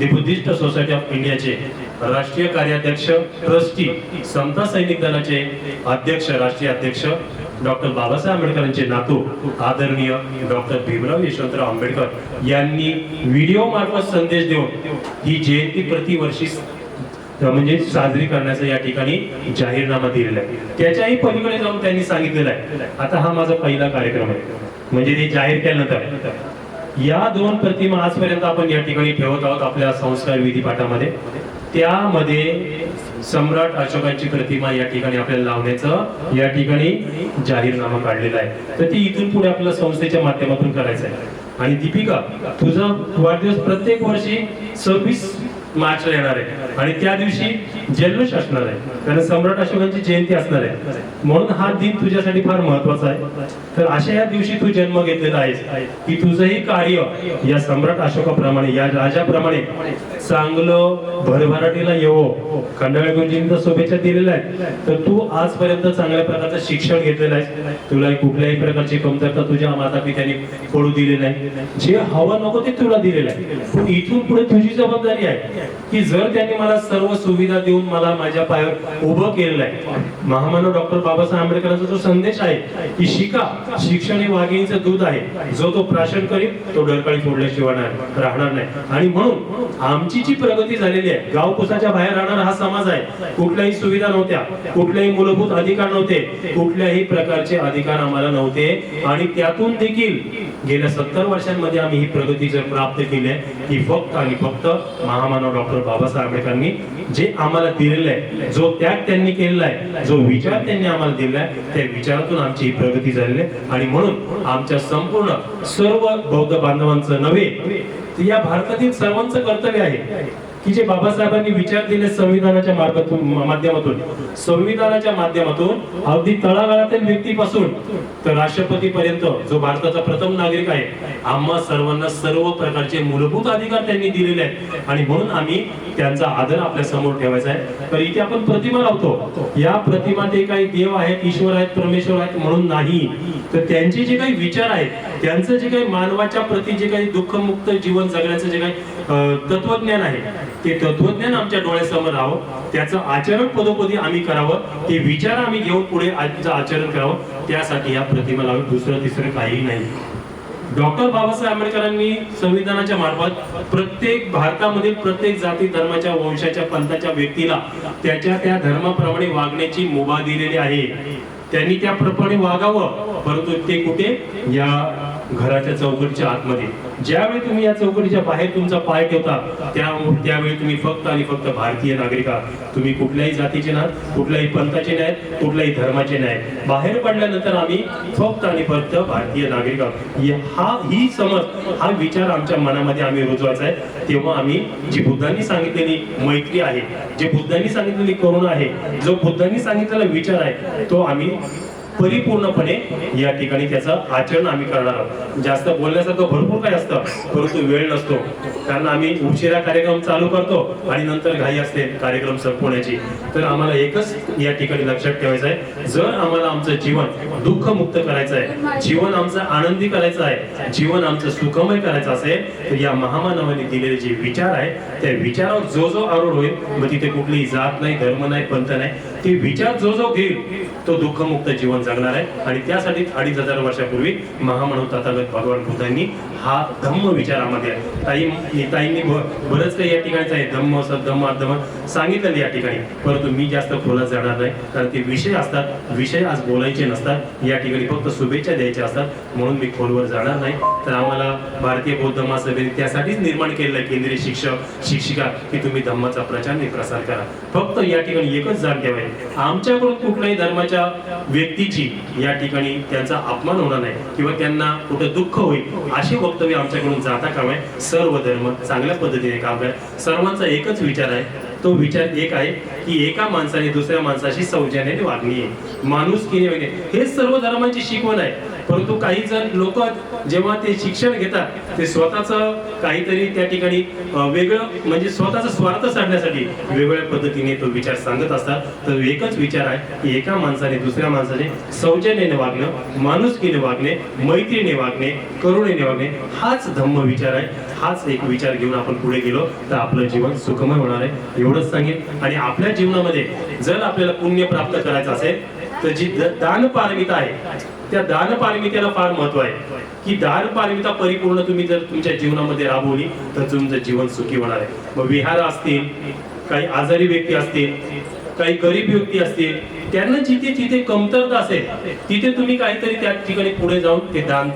द बुद्धिस्ट सोसायटी ऑफ इंडियाचे राष्ट्रीय कार्याध्यक्ष, ट्रस्टी, समता सैनिक दलाचे अध्यक्ष, राष्ट्रीय अध्यक्ष डॉक्टर बाबासाहेब आंबेडकरांचे नातू आदरणीय डॉक्टर भीमराव यशवंतराव आंबेडकर यांनी व्हिडिओ मार्फत संदेश देऊन ही जयंती प्रतिवर्षी म्हणजे साजरी करण्याचा या ठिकाणी जाहीरनामा दिलेला आहे। त्याच्याही पलीकडे जाऊन त्यांनी सांगितलेलं आहे, आता हा माझा पहिला कार्यक्रम आहे, म्हणजे ते जाहीर केल्यानंतर या 2 प्रतिमा आजपर्यंत आपण या ठिकाणी ठेवत आहोत आपल्या संस्कार विधीपाठामध्ये, त्यामध्ये सम्राट अशोकांची प्रतिमा या ठिकाणी आपल्याला लावण्याचं या ठिकाणी जाहीरनामा काढलेला आहे। तर ती इथून पुढे आपल्या संस्थेच्या माध्यमातून करायचं आहे। आणि दीपिका, तुझा वाढदिवस प्रत्येक वर्षी 26 मार्चला येणार आहे आणि त्या दिवशी जल्लोष असणार आहे, कारण सम्राट अशोकांची जयंती असणार आहे, म्हणून हा दिन तुझ्यासाठी फार महत्वाचा आहे। तर अशा या दिवशी तू जन्म घेतलेला आहेस की तुझंही कार्य या सम्राट अशोकाप्रमाणे, या राजाप्रमाणे चांगलं भरभराटीला येवो, खंडाळे गुरुजींनी तर शुभेच्छा दिलेल्या आहेत। तर तू आजपर्यंत चांगल्या प्रकारचं शिक्षण घेतलेलं आहे, तुला कुठल्याही प्रकारची कमतरता तुझ्या माता पित्यांनी पडू दिले नाही, जे हवं नको ते तुला दिलेलं आहे। पण इथून पुढे तुझी जबाबदारी आहे की जर त्यांनी मला सर्व सुविधा देऊन मला माझ्या पायावर उभं केलेलं आहे, महामानव डॉक्टर बाबासाहेब आंबेडकरांचा जो संदेश आहे की शिका, शिक्षण हे वाघिणीचं दूध आहे, जो तो प्राशन करील तो डरकाळी फोडल्याशिवाय राहणार नाही। आणि म्हणून आमची जी प्रगती झालेली आहे, गावकुसाच्या बाहेर राहणारा हा समाज आहे, कुठल्याही सुविधा नव्हत्या, कुठलेही मूलभूत अधिकार नव्हते, कुठल्याही प्रकारचे अधिकार आम्हाला नव्हते, आणि त्यातून देखील गेल्या 70 वर्षांमध्ये आम्ही ही प्रगती जर प्राप्त केली आहे ही फक्त आणि फक्त महामानव डॉक्टर बाबासाहेब आंबेडकरांनी जे आम्हाला दिलेलं आहे, जो त्याग त्यांनी केलेला आहे, जो विचार त्यांनी आम्हाला दिलेला आहे, त्या विचारातून आमची ही प्रगती झालेली आहे। आणि म्हणून आमच्या संपूर्ण सर्व बौद्ध बांधवांचं नव्हे, या भारतातील सर्वांचं कर्तव्य आहे की जे बाबासाहेबांनी विचार दिले संविधानाच्या माध्यमातून अगदी तळागाळातील व्यक्तीपासून तर राष्ट्रपती पर्यंत जो भारताचा प्रथम नागरिक आहे, आम्हा सर्वांना सर्व प्रकारचे मूलभूत अधिकार त्यांनी दिलेले आहेत आणि म्हणून आम्ही त्यांचा आदर आपल्या समोर ठेवायचा आहे. तर इथे आपण प्रतिमा लावतो, या प्रतिमा ते काही देव आहेत, ईश्वर आहेत, परमेश्वर आहेत म्हणून नाही, तर त्यांचे जे काही विचार आहेत, त्यांचं जे काही मानवाच्या प्रती जे काही दुःखमुक्त जीवन जगण्याचं जे काही तत्वज्ञान आहे, ते तत्वज्ञान आमच्या डोळ्यासमोर राहावं, त्याचं आचरण पदोपदी आम्ही करावं, ते विचार आम्ही घेऊन पुढे आचरण करावं, त्यासाठी या प्रतिमा लावून दुसरं तिसरं काही नाही. डॉक्टर बाबासाहेब आंबेडकरांनी संविधानाच्या मार्फत प्रत्येक भारतामधील प्रत्येक जाती धर्माच्या वंशाच्या पंथाच्या व्यक्तीला त्याच्या त्या धर्माप्रमाणे वागण्याची मुभा दिलेली आहे. त्यांनी त्याप्रमाणे वागावं, परंतु ते कुठे? या घराच्या चौकटीच्या आतमध्ये. ज्यावेळी तुम्ही या चौकटीच्या बाहेर तुमचा पाय ठेवता त्यावेळी तुम्ही फक्त आणि फक्त भारतीय नागरिक आहात. तुम्ही कुठल्याही जातीचे नाहीत, कुठल्याही पंथाचे नाहीत, कुठल्याही धर्माचे नाहीत. बाहेर पडल्यानंतर आम्ही फक्त आणि फक्त भारतीय नागरिक आहोत. ही समज, हा विचार आमच्या मनामध्ये आम्ही रुजवायचा आहे. तेव्हा आम्ही जी बुद्धांनी सांगितलेली मैत्री आहे, जे बुद्धांनी सांगितलेली करुणा आहे, जो बुद्धांनी सांगितलेला विचार आहे, तो आम्ही परिपूर्णपणे या ठिकाणी त्याचं आचरण आम्ही करणार आहोत. जास्त बोलण्यासारखं भरपूर काय असतं, परंतु वेळ नसतो, कारण आम्ही उशिरा कार्यक्रम चालू करतो आणि नंतर घाई असते कार्यक्रम संपवण्याची. तर आम्हाला एकच या ठिकाणी लक्षात ठेवायचं आहे, जर आम्हाला आमचं जीवन दुःखमुक्त करायचं आहे, जीवन आमचं आनंदी करायचं आहे, जीवन आमचं सुखमय करायचं असेल, तर या महामानवाने दिलेले जे विचार आहे, त्या विचारावर जो जो आरूढ होईल, मग तिथे कुठलीही जात नाही, धर्म नाही, पंथ नाही, ते विचार जो जो घेईल तो दुःखमुक्त जीवन जगणार आहे. आणि त्यासाठी 2500 वर्षापूर्वी महामानव तथागत भगवान बुद्धांनी हा धम्म विचार आम्हाला ताईंनी बरंच काही या ठिकाणचं आहे धम्म सद्धम्म अधम्म सांगितलेलं या ठिकाणी, परंतु मी जास्त खोलात जाणार नाही, कारण ते विषय असतात, विषय आज बोलायचे नसतात, या ठिकाणी फक्त शुभेच्छा द्यायच्या असतात, म्हणून मी खोलवर जाणार नाही. तर आम्हाला भारतीय बौद्ध महासभेने त्यासाठीच निर्माण केलेलं आहे केंद्रीय शिक्षक शिक्षिका, की तुम्ही धम्माचा प्रचार आणि प्रसार करा. फक्त या ठिकाणी एकच जाण ठेवाय, आमच्याकडून कुठल्याही धर्माच्या व्यक्तीची या ठिकाणी त्यांचा अपमान होणार नाही किंवा त्यांना कुठं दुःख होईल अशी वक्तव्य आमच्याकडून जाता कामा नये. सर्व धर्म चांगल्या पद्धतीने काम करा. सर्वांचा एकच विचार आहे, तो विचार एक आहे की एका माणसाने दुसऱ्या माणसाशी सौजन्याने वागणी आहे, माणुसकीने वागणे, हे सर्व धर्मांची शिकवण आहे. परंतु काही जण लोक जेव्हा ते शिक्षण घेतात, ते स्वतःच काहीतरी त्या ठिकाणी वेगळं म्हणजे स्वतःचा स्वार्थ साधण्यासाठी वेगवेगळ्या पद्धतीने तो विचार सांगत असतात. तर एकच विचार आहे की एका माणसाने दुसऱ्या माणसाने सौजन्याने वागणं, माणुसकीने वागणे, मैत्रीने वागणे, करुणेने वागणे, हाच धम्म विचार आहे. हाच एक विचार घेऊन आपण पुढे गेलो तर आपलं जीवन सुखमय होणार आहे, एवढंच सांगेन. आणि आपल्या जीवनामध्ये जर आपल्याला पुण्य प्राप्त करायचं असेल तर जी दान पारमिता आहे, त्या दान पारमितेला फार महत्व आहे, की दान पारमिता परिपूर्ण तुम्ही जर तुमच्या जीवनामध्ये राबवली तर तुमचं जीवन सुखी होणार आहे. मग विहार असतील, काही आजारी व्यक्ती असतील, काही गरीब व्यक्ती असतील, त्यांना जिथे जिथे कमतरता असेल तिथे तुम्ही काहीतरी त्या ठिकाणी पुढे जाऊन ते दान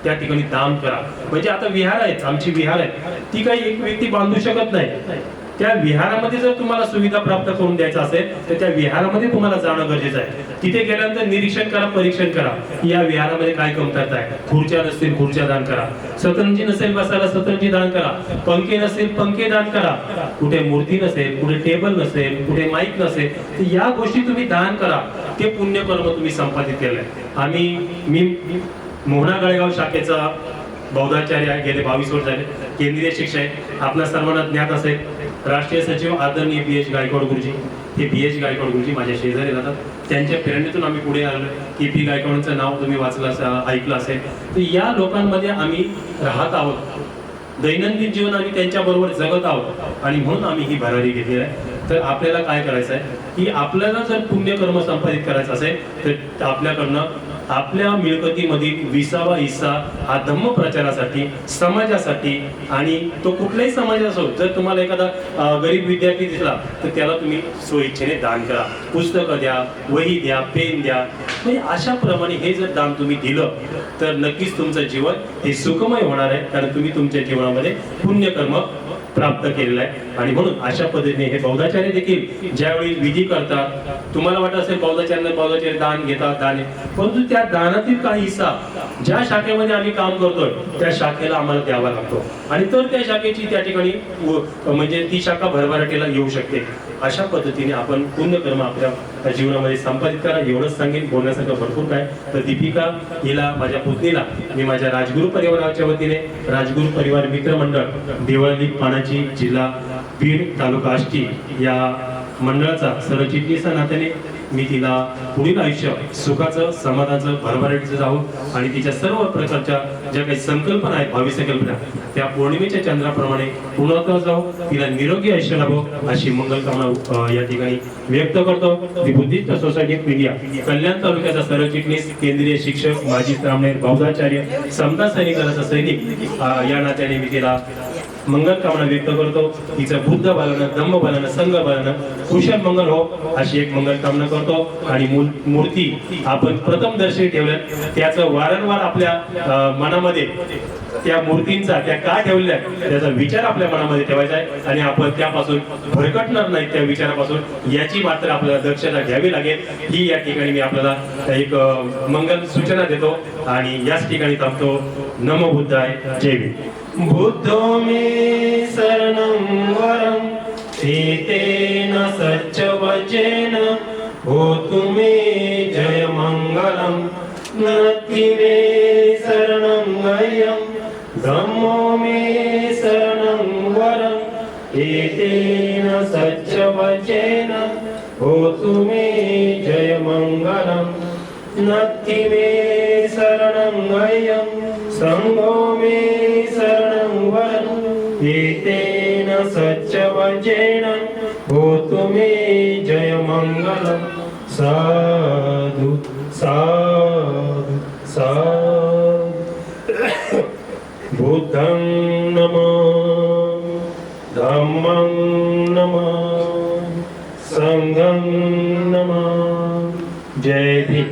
त्या ठिकाणी दान करा. म्हणजे आता विहार आहेत, आमची विहार आहे, ती काही एक व्यक्ती बांधू शकत नाही. त्या विहारामध्ये जर तुम्हाला सुविधा प्राप्त करून द्यायचं असेल तर त्या विहारामध्ये तुम्हाला जाणं गरजेचं आहे. तिथे गेल्यानंतर निरीक्षण करा, परीक्षण करा, या विहारामध्ये काय कमतरता आहे. खुर्च्या नसतील खुर्च्या दान करा, सतरंजी नसेल बसायला सतरंजी दान करा, पंखे नसेल पंखे दान करा, कुठे मूर्ती नसेल, कुठे टेबल नसेल, कुठे माईक नसेल, तर या गोष्टी तुम्ही दान करा. ते पुण्यकर्म तुम्ही संपादित केलंय. मी मोहना गळेगाव शाखेचा बौद्धाचार्य आहे, गेले 22 वर्ष झाले, केंद्रीय शिक्षक आहे. आपल्या सर्वांना ज्ञात असेल राष्ट्रीय सचिव आदरणीय BH गायकवाड गुरुजी, हे BH गायकवाड गुरुजी माझ्या शेजारी राहतात. त्यांच्या प्रेरणेतून आम्ही पुढे आलो. KP गायकवाडांचं नाव तुम्ही वाचलं ऐकलं असेल. तर या लोकांमध्ये आम्ही राहत आहोत, दैनंदिन जीवन आम्ही त्यांच्या बरोबर जगत आहोत आणि म्हणून आम्ही ही भरारी घेतली आहे. तर आपल्याला काय करायचं आहे की आपल्याला जर पुण्यकर्म संपादित करायचं असेल तर आपल्याकडनं आपल्या मिळकतीमधील 20वा हिस्सा हा धम्म प्रचारासाठी, समाजासाठी, आणि तो कुठलाही समाज असो, जर तुम्हाला एखादा गरीब विद्यार्थी दिसला तर त्याला तुम्ही स्वइच्छेने दान करा. पुस्तकं द्या, वही द्या, पेन द्या. म्हणजे अशा प्रमाणे हे जर दान तुम्ही दिलं तर नक्कीच तुमचं जीवन हे सुखमय होणार आहे, कारण तुम्ही तुमच्या जीवनामध्ये पुण्यकर्म प्राप्त केलेला आहे. आणि म्हणून अशा पद्धतीने हे बौद्धाचार्य देखील ज्यावेळी विधी करतात, तुम्हाला वाटत असेल बौद्धाचार्य दान घेतात, दान, परंतु त्या दानातील काही हिस्सा ज्या शाखेमध्ये आम्ही काम करतोय त्या शाखेला आम्हाला द्यावा लागतो आणि तर त्या शाखेची त्या ठिकाणी म्हणजे ती शाखा भरभराटीला येऊ शकते. अशा पद्धतीने आपण पुण्यकर्म आपल्या जीवनामध्ये संपादित करा. एवढंच सांगेन, बोलण्यासारखं भरपूर काय. तर दीपिका हिला, माझ्या पुतणीला मी माझ्या राजगुरू परिवाराच्या वतीने, राजगुरू परिवार मित्र मंडळ देवळाली पानाची, जिल्हा बीड, तालुका आष्टी या मंडळाचा सरचिटणीस नात्याने मी तिला पुढील आयुष्य सुखाचं, समाधानाचं, भरभराटीचं जावं आणि तिच्या सर्व प्रकारच्या ज्या काही संकल्पना आहेत, भावी संकल्पना, त्या पौर्णिमेच्या चंद्राप्रमाणे पूर्णत्वास जावं, तिला निरोगी आयुष्य लाभो अशी मंगलकामना या ठिकाणी व्यक्त करतो. The Buddhist Society of India Kalyan तालुक्याचा सरचिटणीस, केंद्रीय शिक्षक, माजी ब्राह्मण, बौद्धाचार्य, समता सैनिकाचा सैनिक या नात्याने मी तिला मंगल कामना व्यक्त करतो. तिचं बुद्ध बलानं, धम्म बलानं, संघ बलानं कुशल मंगल हो अशी एक मंगल कामना करतो. आणि मूर्ती आपण प्रथम दर्शनी ठेवल्या, त्याचं वारंवार आपल्या मनामध्ये त्या मूर्तींचा, त्या का ठेवल्या त्याचा विचार आपल्या मनामध्ये ठेवायचा आहे आणि आपण त्यापासून भरकटणार नाही त्या विचारापासून, याची मात्र आपल्याला दक्षता घ्यावी लागेल. ही या ठिकाणी मी आपल्याला एक मंगल सूचना देतो आणि याच ठिकाणी थांबतो. नमो बुद्धाय, जय भीम. बुद्धो मे शरणं वरं एतेन सच्च वचेन होतु मे जय मंगलम्. नत्थि मे शरणं गयं धम्मो मे शरणं वरं एतेन सच्च वचेन होतु मे जय मंगलम्. नत्थि मे शरणं गयं संघो मे शरणं वरं एतेन सच्च वचेन होतु मे जय मंगलम्. साधु साधु साधु. बुद्धं नमः, धम्मं नमः, संघं नमः. जय Bhim.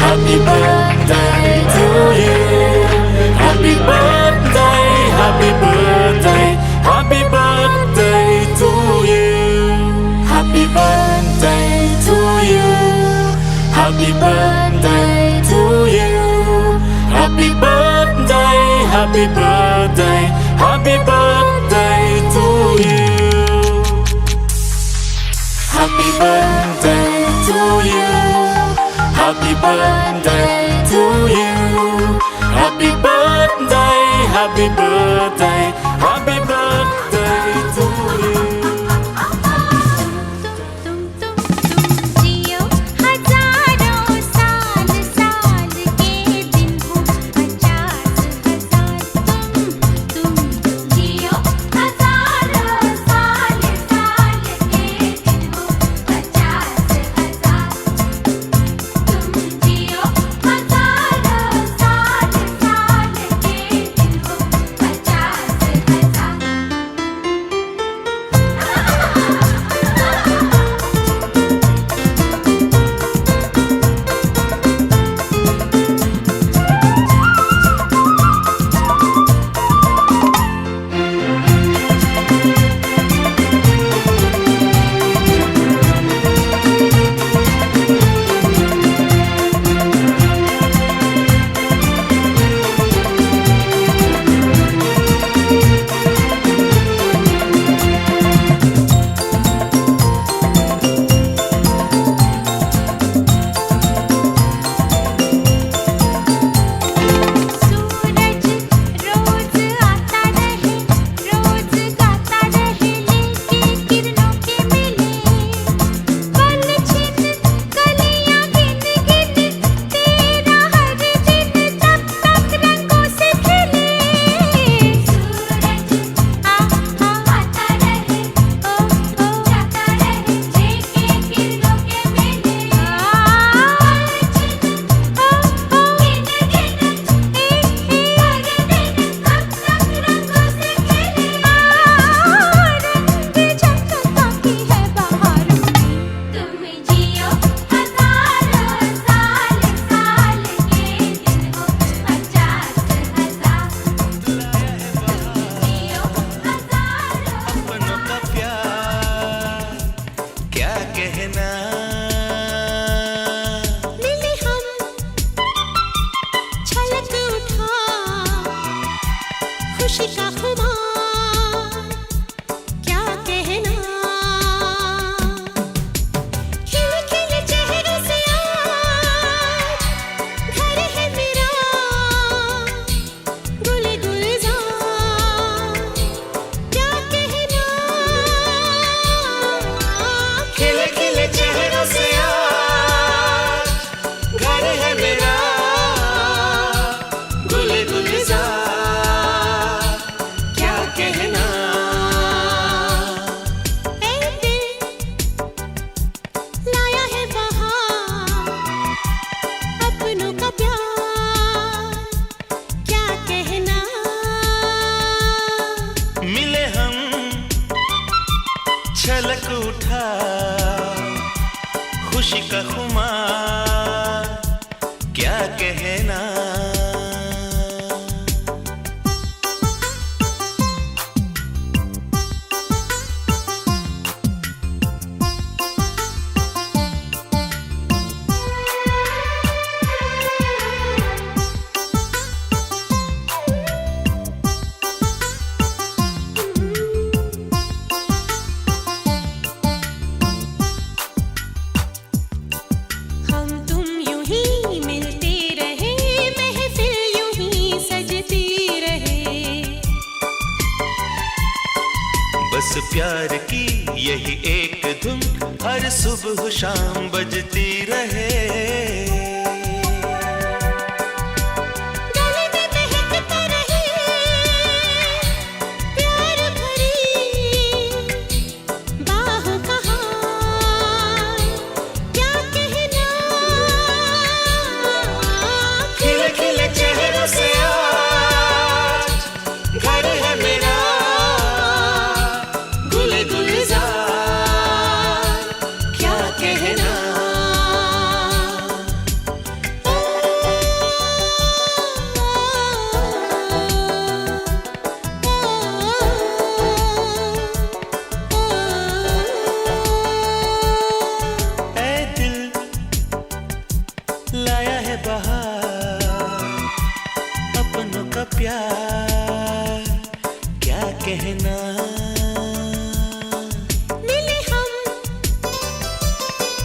Happy birthday to you. Happy birthday, happy birthday, happy birthday to you. Happy birthday to you. Happy birthday to you. Happy birthday, happy birthday, happy birthday to you. Happy birthday to you. Happy birthday to you. Happy birthday, happy birthday, happy birthday to you. Jio हजारों साल साल के दिन हो 50,000. तुम जियो हजारों साल साल के दिन हो 50,000. जियो हजारों साल साल के दिन हो 50,000. कहना मिले हम छलक उठा खुशी का खुमार क्या कहना खिल खिल चेहरों से आज घर है मेरा गुल गुलजार क्या कहना खिले खिले चेहरों से आज घर है मेरा गुल गुलजार क्या कहना ऐ दिल लाया है बहार अपनों का प्यार क्या कहना मिले हम छलक उठा खुशी का खुमार क्या कहना हम तुम यूं ही मिलते रहे महफिल यूं ही सजती रहे बस प्यार की यही एक धुन हर सुबह शाम बजती रहे गले में महकता रहे प्यार भरी बाहों का हार क्या कहना खिले खिले चेहरों से आज घर है मेरा गुल गुलजार क्या कहना ऐ दिल लाया है बहार अपनों का प्यार क्या कहना मिले हम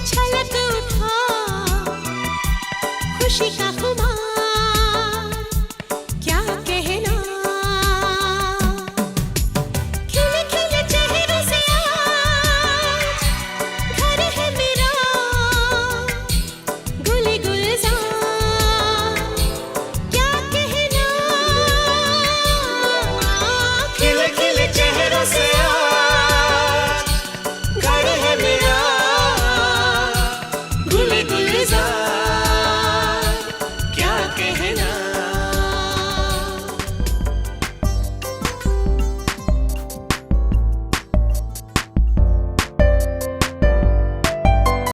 छलक उठा खुशी का खुमार क्या कहना खिले खिले चेहरों से आज घर है मेरा गुल गुलजार क्या कहना खिले खिले चेहरों से आज घर है मेरा गुल गुलजार क्या कहना